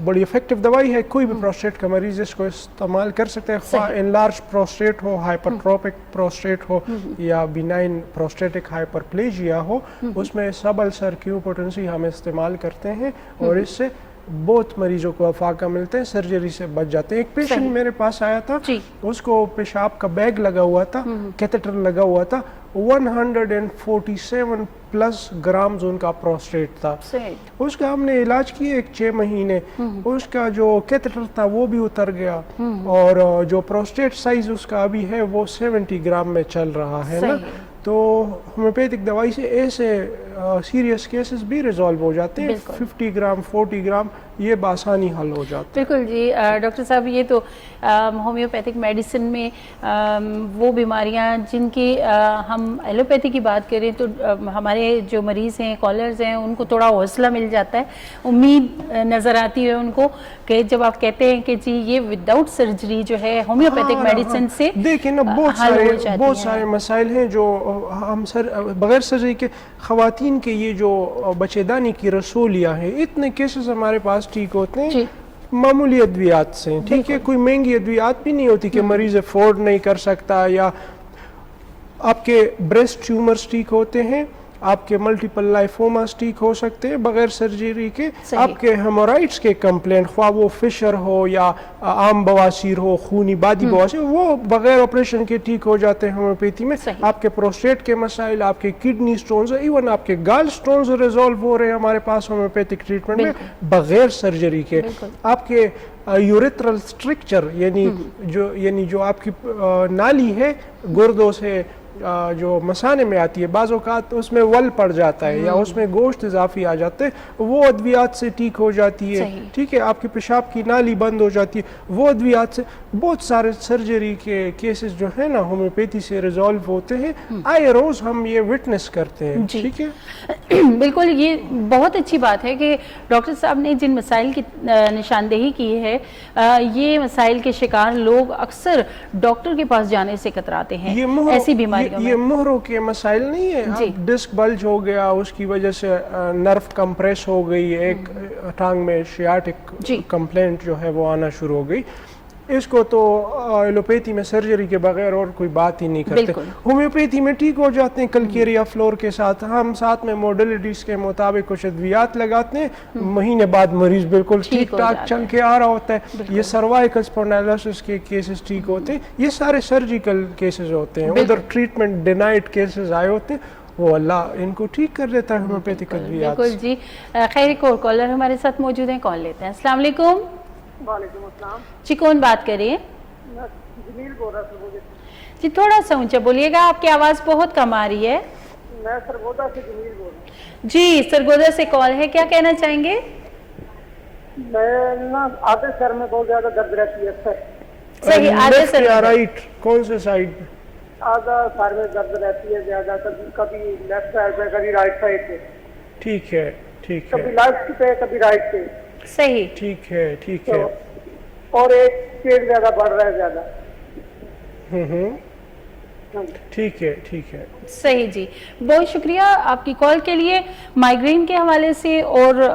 بڑی افیکٹو دوائی ہے. کوئی بھی پروسٹیٹ کا مریض اس کو استعمال کر سکتے ہیں, خواہ انلارج پروسٹیٹ ہو, ہائپرٹروپک پروسٹیٹ ہو, یا بینائن پروسٹیٹک ہائپرپلیجیا ہو. اس میں سبل سر کیو پوٹنسی ہم استعمال کرتے ہیں, اور اس سے بہت مریضوں کو افاقہ ملتے ہیں, سرجری سے بچ جاتے ہیں. ایک پیشنٹ میرے پاس آیا تھا, اس کو پیشاب کا بیگ لگا ہوا تھا, کیتھیٹر لگا ہوا تھا, 147 پلس گرامز ان کا پروسٹیٹ تھا. اس کا ہم نے علاج کیے 6 مہینے, اس کا جو کیتھیٹر تھا وہ بھی اتر گیا, اور جو پروسٹیٹ سائز اس کا ابھی ہے وہ 70 گرام میں چل رہا ہے نا. تو ہومیوپیتھک دوائی سے ایسے सीरियस केसेस भी रिजॉल्व हो जाते हैं, 50 ग्राम 40 ग्राम ये बासानी हल हो जाता है। बिल्कुल जी। डॉक्टर साहब ये तो होम्योपैथिक मेडिसिन में वो बीमारियां जिनकी हम एलोपैथी की बात करें तो हमारे जो मरीज़ हैं, कॉलर्स हैं, उनको थोड़ा हौसला मिल जाता है, उम्मीद नज़र आती है उनको कि जब आप कहते हैं कि जी ये विदाउट सर्जरी जो है होम्योपैथिक मेडिसिन से देखिए ना बहुत सारे मसाइल हैं जो हम बगैर सर्जरी के ख़वातीन के ये जो बच्चेदानी की रसूलियाँ हैं, इतने केसेस हमारे पास ठीक होते हैं मामूली अद्वियात से, ठीक है, कोई महंगी अद्वियात भी नहीं होती कि मरीज अफोर्ड नहीं कर सकता, या आपके ब्रेस्ट ट्यूमर्स ठीक होते हैं, आपके मल्टीपल लाइफोमास ठीक हो सकते हैं बगैर सर्जरी के, आपके हेमोराइड्स के कंप्लेंट ख्वाह वो फिशर हो या आम बवासीर हो, खूनी बादी बवासीर, वो बगैर ऑपरेशन के ठीक हो जाते हैं होम्योपैथी में। आपके प्रोस्टेट के मसाइल, आपके किडनी स्टोन्स, इवन आपके गाल स्टोन्स रिजॉल्व हो रहे हैं हमारे पास होम्योपैथिक ट्रीटमेंट में बगैर सर्जरी के। आपके यूरेथ्रल स्ट्रक्चर यानी जो आपकी नाली है गुर्दों से जो मसाने में आती है, बाज़ औक़ात उसमें वल पड़ जाता है या उसमें गोश्त इजाफी आ जाते हैं, वो अद्वियात से ठीक हो जाती है, ठीक है, आपकी पेशाब की नाली बंद हो जाती है, वो अद्वियात से। बहुत सारे सर्जरी के केसेस जो है ना होम्योपैथी से रिजॉल्व होते हैं, आए रोज़ हम ये विटनेस करते हैं, ठीक है। बिल्कुल, ये बहुत अच्छी बात है कि डॉक्टर साहब ने जिन मसाइल की निशानदेही की है, ये मसाइल के शिकार लोग अक्सर डॉक्टर के पास जाने से कतराते हैं ऐसी बीमारी। ये मुहरों के मसाइल नहीं है, डिस्क बल्ज हो गया, उसकी वजह से नर्व कंप्रेस हो गई, एक टांग में शियाटिक कंप्लेंट जो है वो आना शुरू हो गई, इसको तो एलोपैथी में सर्जरी के बगैर और कोई बात ही नहीं करते। होम्योपैथी में ठीक हो जाते हैं कलकेरिया फ्लोर के साथ, हम साथ में मॉडलिटीज के मुताबिक कुछ अद्वियात लगाते हैं, महीने बाद मरीज बिल्कुल ठीक ठाक चल के आ रहा होता है। ये सर्वाइकल स्पॉन्डिलोसिस के केसेस ठीक होते हैं, ये सारे सर्जिकल केसेस होते हैं। उधर ट्रीटमेंट डिनाइड केसेस आए होते हैं, वो अल्लाह इनको ठीक कर देता है होम्योपैथिक अद्वियात। बिल्कुल जी। खैर एक और कॉलर हमारे साथ मौजूद हैं, कॉल लेते हैं। अस्सलाम वालेकुम। वालेकुम अस्सलाम जी, कौन बात कर रही है? जमील बोल रहा हूँ जी, थोड़ा सा ऊंचा बोलिएगा, आपकी आवाज़ बहुत कम आ रही है। मैं सरगोदा से जमील बोल रहा हूँ। जी, सरगोदा से कॉल है, क्या कहना चाहेंगे? मैं ना आधे सर में बहुत ज्यादा दर्द रहती है सर। सही, आधे सर या राइट, कौन से साइड? आधा सर में दर्द रहती है ज्यादा, कभी लेफ्ट साइड पे, कभी राइट साइड पे। ठीक है, ठीक है, कभी लेफ्ट पे, कभी राइट पे। सही, ठीक है, ठीक है। और एक पेट ज्यादा बढ़ रहा है ज्यादा। ठीक है, ठीक है, सही जी। बहुत शुक्रिया आपकी कॉल के लिए। माइग्रेन के हवाले से और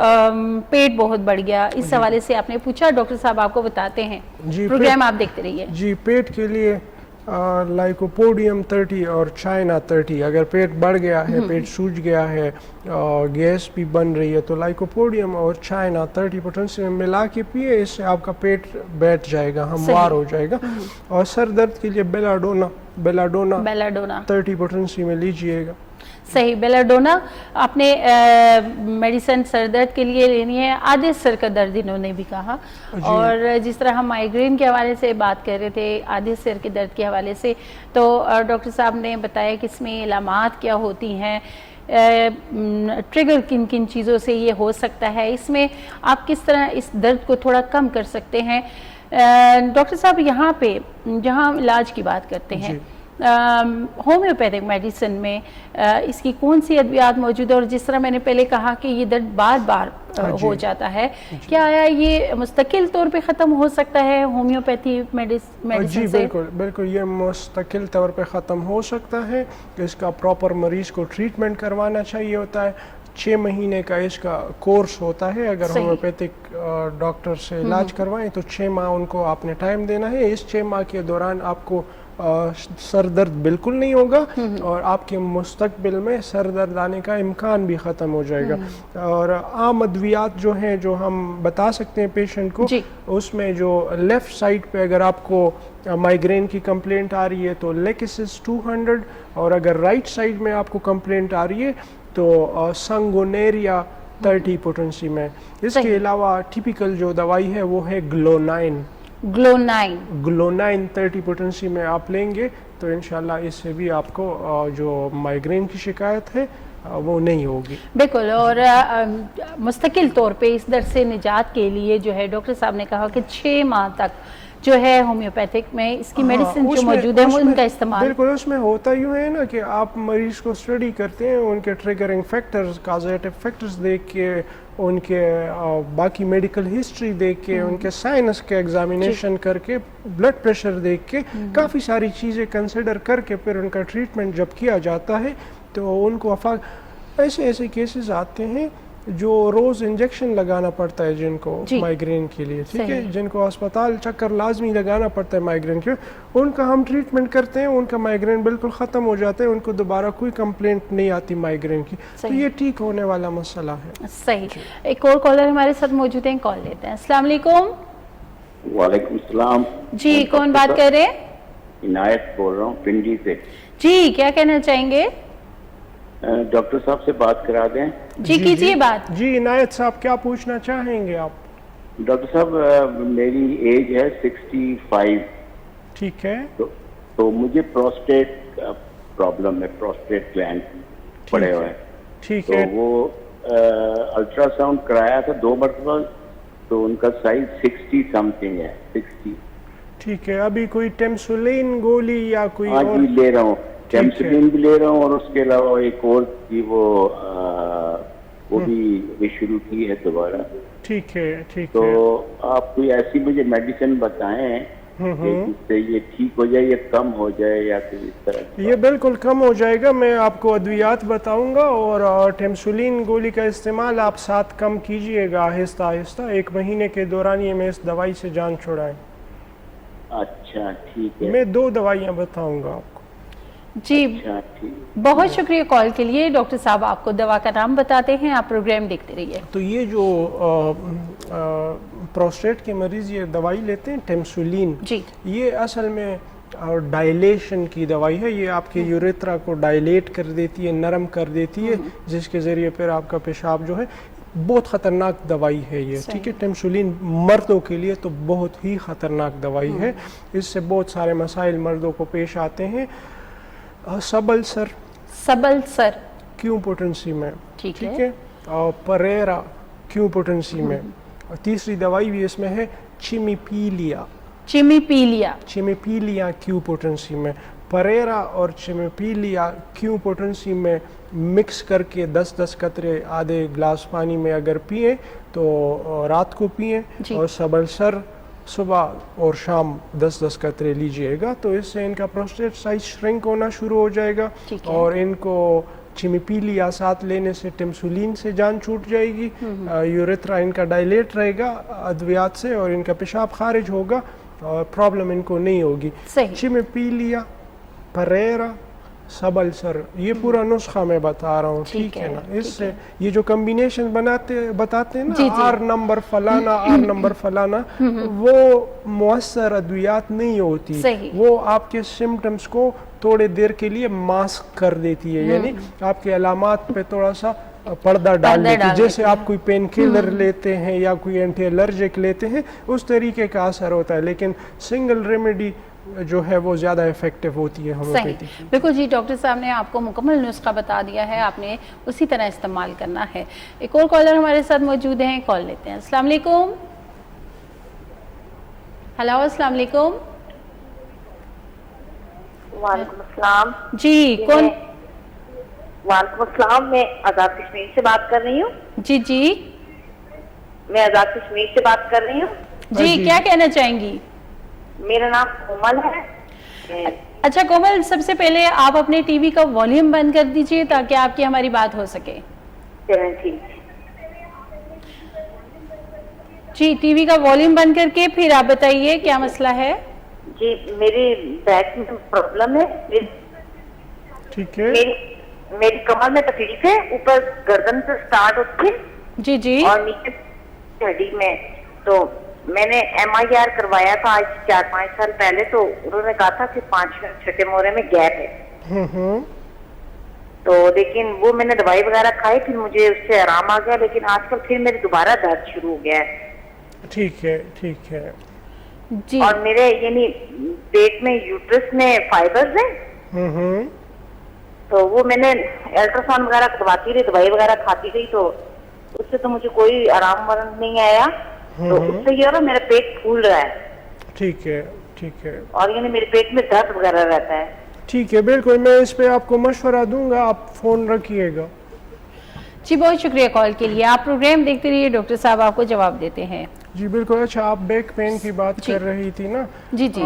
पेट बहुत बढ़ गया, इस हवाले से आपने पूछा, डॉक्टर साहब आपको बताते हैं। जी, प्रोग्राम आप देखते रहिए। जी, पेट के लिए लाइकोपोडियम 30 और चाइना 30, अगर पेट बढ़ गया है, पेट सूज गया है, गैस भी बन रही है, तो लाइकोपोडियम और चाइना 30 पोटेंशियम में मिला के पिए, इससे आपका पेट बैठ जाएगा, हमवार हो जाएगा। और सर दर्द के लिए बेलाडोना 30 पोटेंशियम में लीजिएगा। सही, बेलाडोना आपने मेडिसिन सर दर्द के लिए लेनी है, आधे सर का दर्द इन्होंने भी कहा। और जिस तरह हम माइग्रेन के हवाले से बात कर रहे थे, आधे सर के दर्द के हवाले से, तो डॉक्टर साहब ने बताया कि इसमें इलामात क्या होती हैं, ट्रिगर किन किन चीज़ों से ये हो सकता है, इसमें आप किस तरह इस दर्द को थोड़ा कम कर सकते हैं। डॉक्टर साहब यहाँ पे जहाँ हम इलाज की बात करते हैं, होम्योपैथिक मेडिसिन में इसकी कौन सी अद्वियात मौजूद है, और जिस तरह मैंने पहले कहा कि ये दर्द बार बार हो जाता है, क्या ये मुस्तकिल तौर पे ख़त्म हो सकता है होम्योपैथी मेडिसिन जी से? बिल्कुल बिल्कुल, ये मुस्तकिल तौर पे ख़त्म हो सकता है। इसका प्रॉपर मरीज़ को ट्रीटमेंट करवाना चाहिए होता है, 6 महीने का इसका कोर्स होता है। अगर होम्योपैथिक डॉक्टर से इलाज करवाएं तो 6 माह उनको आपने टाइम देना है। इस 6 माह के दौरान आपको सर दर्द बिल्कुल नहीं होगा और आपके मुस्तकबिल में सर दर्द आने का इम्कान भी ख़त्म हो जाएगा। और आम अद्वियात जो हैं जो हम बता सकते हैं पेशेंट को, उसमें जो लेफ़्ट साइड पे अगर आपको माइग्रेन की कंप्लेंट आ रही है तो लेकिसिस 200, और अगर राइट साइड में आपको कंप्लेंट आ रही है तो संगोनेरिया 30 पोटेंसी में। इसके अलावा टिपिकल जो दवाई है वो है ग्लोनाइन 30 पोटेंसी में आप लेंगे तो इंशाल्लाह इससे भी आपको जो माइग्रेन की शिकायत है वो नहीं होगी। बिल्कुल, और मुस्तकिल तौर पे इस दर्द से निजात के लिए जो है डॉक्टर साहब ने कहा कि 6 माह तक जो है होम्योपैथिक में इसकी मेडिसिन जो मौजूद है वो उनका इस्तेमाल। बिल्कुल, उसमें होता यूँ है ना कि आप मरीज को स्टडी करते हैं, उनके ट्रिगरिंग फैक्टर्स, काजेटिव फैक्टर्स देख के, उनके बाकी मेडिकल हिस्ट्री देख के, उनके साइनस के एग्जामिनेशन करके, ब्लड प्रेशर देख के, काफ़ी सारी चीज़ें कंसिडर करके फिर उनका ट्रीटमेंट जब किया जाता है तो उनको ऐसे ऐसे केसेस आते हैं जो रोज़ इंजेक्शन लगाना पड़ता है जिनको माइग्रेन के लिए, ठीक है, जिनको अस्पताल चक्कर लाजमी लगाना पड़ता है माइग्रेन के, उनका हम ट्रीटमेंट करते हैं, उनका माइग्रेन बिल्कुल ख़त्म हो जाता है, उनको दोबारा कोई कंप्लेंट नहीं आती माइग्रेन की। तो ये ठीक होने वाला मसला है। सही। एक और कॉलर हमारे साथ मौजूद हैं, कॉल लेते हैं। अस्सलाम वालेकुम। वालेकुम सलाम जी, कौन बात कर रहे हैं? इनायत बोल रहा हूँ पिंडी से। जी, क्या कहना चाहेंगे? डॉक्टर साहब से बात करा दें। जी कीजिए बात। जी इनायत साहब, क्या पूछना चाहेंगे आप? डॉक्टर साहब, मेरी एज है 65। ठीक है। तो मुझे प्रोस्टेट प्रॉब्लम है, प्रोस्टेट ग्लैंड पड़े हुए हैं। ठीक है। है। तो वो अल्ट्रासाउंड कराया था 2 मरतबा, तो उनका साइज 60 समथिंग है, 60। ठीक है। अभी कोई टेम्सुलिन गोली या कोई हाँ और? जी, ले रहा हूँ, टेम्सुलिन भी ले रहा हूँ, और उसके अलावा एक और थी वो भी शुरू की है दोबारा। ठीक है, ठीक तो है। आप कोई ऐसी मुझे मेडिसिन बताएं जिससे ये ठीक हो जाए या कम हो जाए, या फिर इस तरह। ये बिल्कुल कम हो जाएगा, मैं आपको अद्वियात बताऊंगा, और टेम्सुलिन गोली का इस्तेमाल आप 7 कम कीजिएगा आहिस्ता आहिस्ता, 1 महीने के दौरान ये में इस दवाई से जान छुड़ाएं। अच्छा ठीक है। मैं 2 दवाइयाँ बताऊंगा आपको। जी, अच्छा, ठीक। बहुत शुक्रिया कॉल के लिए। डॉक्टर साहब आपको दवा का नाम बताते हैं, आप प्रोग्राम देखते रहिए। तो ये जो प्रोस्टेट के मरीज ये दवाई लेते हैं टेम्सुलिन, जी, ये असल में डायलेशन की दवाई है। ये आपके यूरेथ्रा को डायलेट कर देती है, नरम कर देती है, जिसके ज़रिए फिर आपका पेशाब जो है, बहुत ख़तरनाक दवाई है ये, ठीक है। टेम्सुलिन मर्दों के लिए तो बहुत ही ख़तरनाक दवाई है, इससे बहुत सारे मसाइल मर्दों को पेश आते हैं। सबल सर क्यों पोटेंसी में, ठीक है, और परेरा क्यों पोटेंसी में, और तीसरी दवाई भी इसमें है चिमिपीलिया क्यों पोटेंसी में। परेरा और चिमिपीलिया क्यों पोटेंसी में मिक्स करके 10-10 कतरे आधे ग्लास पानी में अगर पिए तो रात को पिए, और सबल सर सुबह और शाम 10-10 कतरे लीजिएगा, तो इससे इनका प्रोस्टेट साइज श्रिंक होना शुरू हो जाएगा, और इनको चिमिपीलिया साथ लेने से टेम्सुलिन से जान छूट जाएगी, यूरेथ्रा इनका डायलेट रहेगा अद्वियात से, और इनका पेशाब खारिज होगा और प्रॉब्लम इनको नहीं होगी। चिमिपीलिया, परेरा, सबल सर, ये पूरा नुस्खा मैं बता रहा हूँ, ठीक है ना। इससे ये जो कम्बिनेशन बताते हैं ना, आर नंबर फलाना, वो मुअस्सर अद्वियात नहीं होती, वो आपके सिम्टम्स को थोड़ी देर के लिए मास्क कर देती है, यानी आपके अलामात पे थोड़ा सा पर्दा डाल देती है। जैसे आप कोई पेन किलर लेते हैं या कोई एंटी एलर्जिक लेते हैं, उस तरीके का असर होता है, लेकिन सिंगल रेमेडी जो है वो ज़्यादा इफेक्टिव होती है होम्योपैथी। बिल्कुल जी, डॉक्टर साहब ने आपको मुकम्मल नुस्खा बता दिया है, आपने उसी तरह इस्तेमाल करना है। एक और कॉलर हमारे साथ मौजूद हैं, कॉल लेते हैं। अस्सलाम वालेकुम। हेलो, अस्सलाम वालेकुम। वालेकुम अस्सलाम। जी, कौन? वालेकुम अस्सलाम, मैं आजाद कश्मीर से बात कर रही हूँ। जी, मैं आजाद कश्मीर से बात कर रही हूँ। जी, क्या कहना चाहेंगी? मेरा नाम कोमल है। अच्छा कोमल, सबसे पहले आप अपने टीवी का वॉल्यूम बंद कर दीजिए ताकि आपकी हमारी बात हो सके। ठीक। जी, टीवी का वॉल्यूम बंद करके फिर आप बताइए क्या मसला है। जी, मेरी बैक में प्रॉब्लम है। ठीक है। मेरी कमर में तकलीफ है, ऊपर गर्दन से स्टार्ट होती है जी, और नीचे हड्डी में। तो मैंने MIR करवाया था आज 4-5 साल पहले, तो उन्होंने कहा था कि 5-6 मोहरे में गैप है। तो लेकिन वो मैंने दवाई वगैरह खाई, फिर मुझे उससे आराम आ गया, लेकिन आजकल फिर मेरे दोबारा दर्द शुरू हो गया है। ठीक है, ठीक है जी। और मेरे यानी पेट में यूट्रस में फाइबर्स हैं, تو وہ میں نے الٹرا ساؤنڈ وغیرہ کرواتی رہی, دوائی وغیرہ کھاتی رہی, تو اس سے تو مجھے کوئی آرام نہیں آیا. تو اس سے یہ ہو رہا میرا پیٹ پھول رہا ہے. ٹھیک ہے, ٹھیک ہے, اور یعنی میرے پیٹ میں درد وغیرہ رہتا ہے. ٹھیک ہے, بالکل میں اس پہ آپ کو مشورہ دوں گا, آپ فون رکھیے گا. جی بہت شکریہ کال کے لیے, آپ پروگرام دیکھتے رہیے, ڈاکٹر صاحب آپ کو جواب دیتے ہیں. جی بالکل. اچھا, آپ بیک پین کی بات کر رہی تھی نا. جی جی.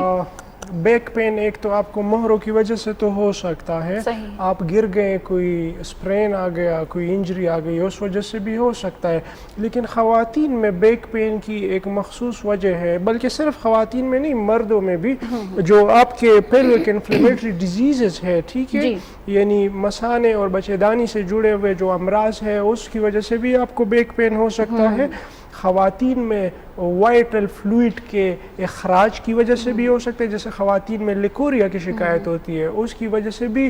بیک پین ایک تو آپ کو مہروں کی وجہ سے تو ہو سکتا ہے, آپ گر گئے, کوئی اسپرین آ گیا, کوئی انجری آ گئی, اس وجہ سے بھی ہو سکتا ہے. لیکن خواتین میں بیک پین کی ایک مخصوص وجہ ہے, بلکہ صرف خواتین میں نہیں, مردوں میں بھی, جو آپ کے پیلوک انفلیمیٹری ڈیزیزز ہے, ٹھیک ہے, یعنی مثانے اور بچے دانی سے جڑے ہوئے جو امراض ہے, اس کی وجہ سے بھی آپ کو بیک پین ہو سکتا ہے. خواتین میں وائٹل فلوئڈ کے اخراج کی وجہ سے بھی ہو سکتا ہے, جیسے خواتین میں لیکوریا کی شکایت ہوتی ہے, اس کی وجہ سے بھی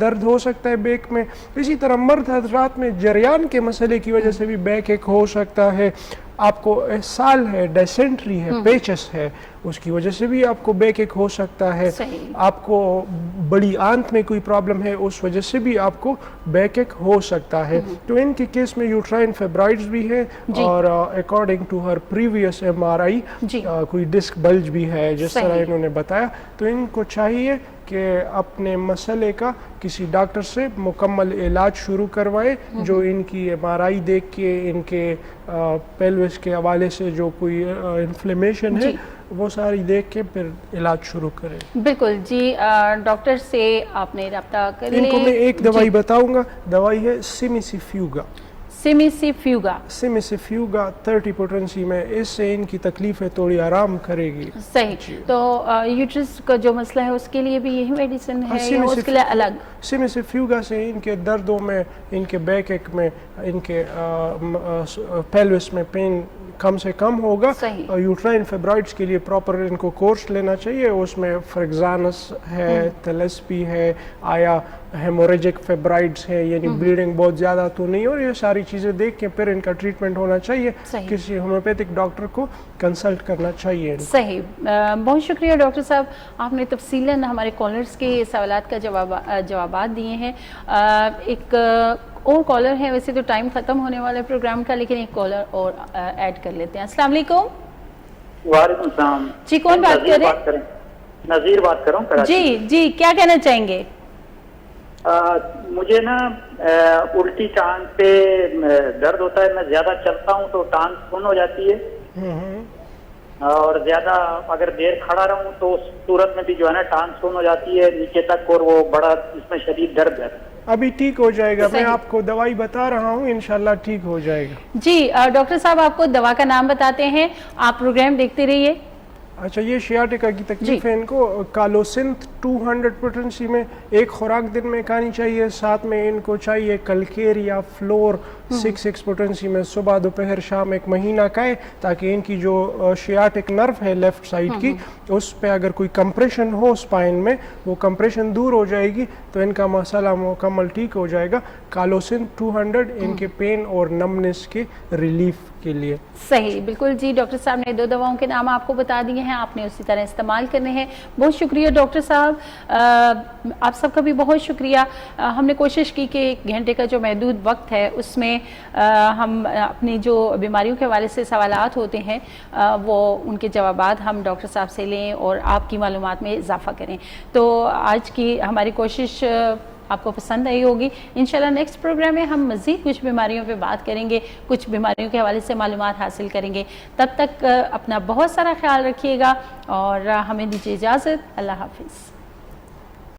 درد ہو سکتا ہے بیک میں. اسی طرح مرد حضرات میں جریان کے مسئلے کی وجہ سے بھی بیک ایک ہو سکتا ہے. آپ کو اسہال ہے, ڈیسنٹری ہے, پیچس ہے, اس کی وجہ سے بھی آپ کو بیک ایک ہو سکتا ہے. آپ کو بڑی آنت میں کوئی پرابلم ہے, اس وجہ سے بھی آپ کو بیک ایک ہو سکتا ہے. تو ان کے کیس میں یوٹرائن فیبرائڈز بھی ہے, اور according to her previous MRI کوئی ڈسک بلج بھی ہے, جس طرح انہوں نے بتایا. تو ان کو چاہیے کہ اپنے مسئلے کا کسی ڈاکٹر سے مکمل علاج شروع کروائے, جو ان کی MRI دیکھ کے, ان کے پیلوس کے حوالے سے جو کوئی انفلیمیشن ہے, وہ ساری دیکھ کے پھر علاج شروع کریں. بالکل جی, ڈاکٹر سے آپ نے رابطہ کر لیں. ان کو میں ایک دوائی بتاؤں گا, دوائی ہے سیمیسیفیوگا. سیمیسیفیوگا 30 پوٹنسی میں, اس سے ان کی تکلیفیں تھوڑی آرام کرے گی. صحیح. تو یوٹرس کا جو مسئلہ ہے اس کے لیے بھی یہی میڈیسن ہے یا اس کے لیے الگ؟ سیمیسیفیوگا سے ان کے دردوں میں, ان کے بیک ایک میں, ان کے پیلوس میں پین کم سے کم ہوگا. یوٹرائن فیبرائڈز کے لیے پراپر ان کو کورس لینا چاہیے. اس میں فریگزانس ہے, تیلسپی ہے, آیا ہیموریجک فیبرائڈز ہے, یعنی بلیڈنگ بہت زیادہ تو نہیں, اور یہ ساری چیزیں دیکھ کے پھر ان کا ٹریٹمنٹ ہونا چاہیے. کسی ہومیوپیتھک ڈاکٹر کو کنسلٹ کرنا چاہیے. صحیح. بہت شکریہ ڈاکٹر صاحب, آپ نے تفصیلاً ہمارے کالرز کے سوالات کا جوابات دیے ہیں. ایک اور کالر ہے, ویسے تو ٹائم ختم ہونے والا پروگرام کا, لیکن ایک کالر اور ایڈ کر لیتے ہیں. السلام علیکم. وعلیکم السلام. جی کون بات کر رہے ہیں؟ نذیر بات کر رہا ہوں کراچی. جی جی, کیا کہنا چاہیں گے؟ مجھے نا الٹی ٹانگ پہ درد ہوتا ہے, میں زیادہ چلتا ہوں تو ٹانگ سن ہو جاتی ہے, اور زیادہ اگر دیر کھڑا رہوں تو اس صورت میں بھی جو ہے نا ٹانگ سن ہو جاتی ہے نیچے تک, اور وہ بڑا اس میں شدید درد ہے. ابھی ٹھیک ہو جائے گا, میں آپ کو دوائی بتا رہا ہوں, انشاءاللہ ٹھیک ہو جائے گا. جی ڈاکٹر صاحب آپ کو دوا کا نام بتاتے ہیں, آپ پروگرام دیکھتے رہیے. اچھا, یہ شیاٹکا کی تکلیف ہے ان کو. کالوسنتھ 200 پوٹنسی میں ایک خوراک دن میں کھانی چاہیے. ساتھ میں ان کو چاہیے کلکیریا فلور 6 پوٹنسی میں صبح دوپہر شام 1 مہینہ کھائے, تاکہ ان کی جو شیاٹک نرو ہے لیفٹ سائڈ کی, اس پہ اگر کوئی کمپریشن ہو اسپائن میں, وہ کمپریشن دور ہو جائے گی تو ان کا مسئلہ مکمل ٹھیک ہو جائے گا. کالوسنتھ 200 ان کے پین اور نمنس کے ریلیف کے لیے. صحیح, بالکل جی. ڈاکٹر صاحب نے 2 دواؤں کے نام آپ کو بتا دیے ہیں, آپ نے اسی طرح استعمال کرنے ہیں. بہت شکریہ ڈاکٹر صاحب, آپ سب کا بھی بہت شکریہ. ہم نے کوشش کی کہ 1 گھنٹے کا جو محدود وقت ہے اس میں ہم اپنی جو بیماریوں کے حوالے سے سوالات ہوتے ہیں وہ ان کے جوابات ہم ڈاکٹر صاحب سے لیں اور آپ کی معلومات میں اضافہ کریں. تو آج کی ہماری کوشش آپ کو پسند آئی ہوگی. انشاءاللہ نیکسٹ پروگرام میں ہم مزید کچھ بیماریوں پہ بات کریں گے, کچھ بیماریوں کے حوالے سے معلومات حاصل کریں گے. تب تک اپنا بہت سارا خیال رکھیے گا اور ہمیں دیجیے اجازت. اللہ حافظ.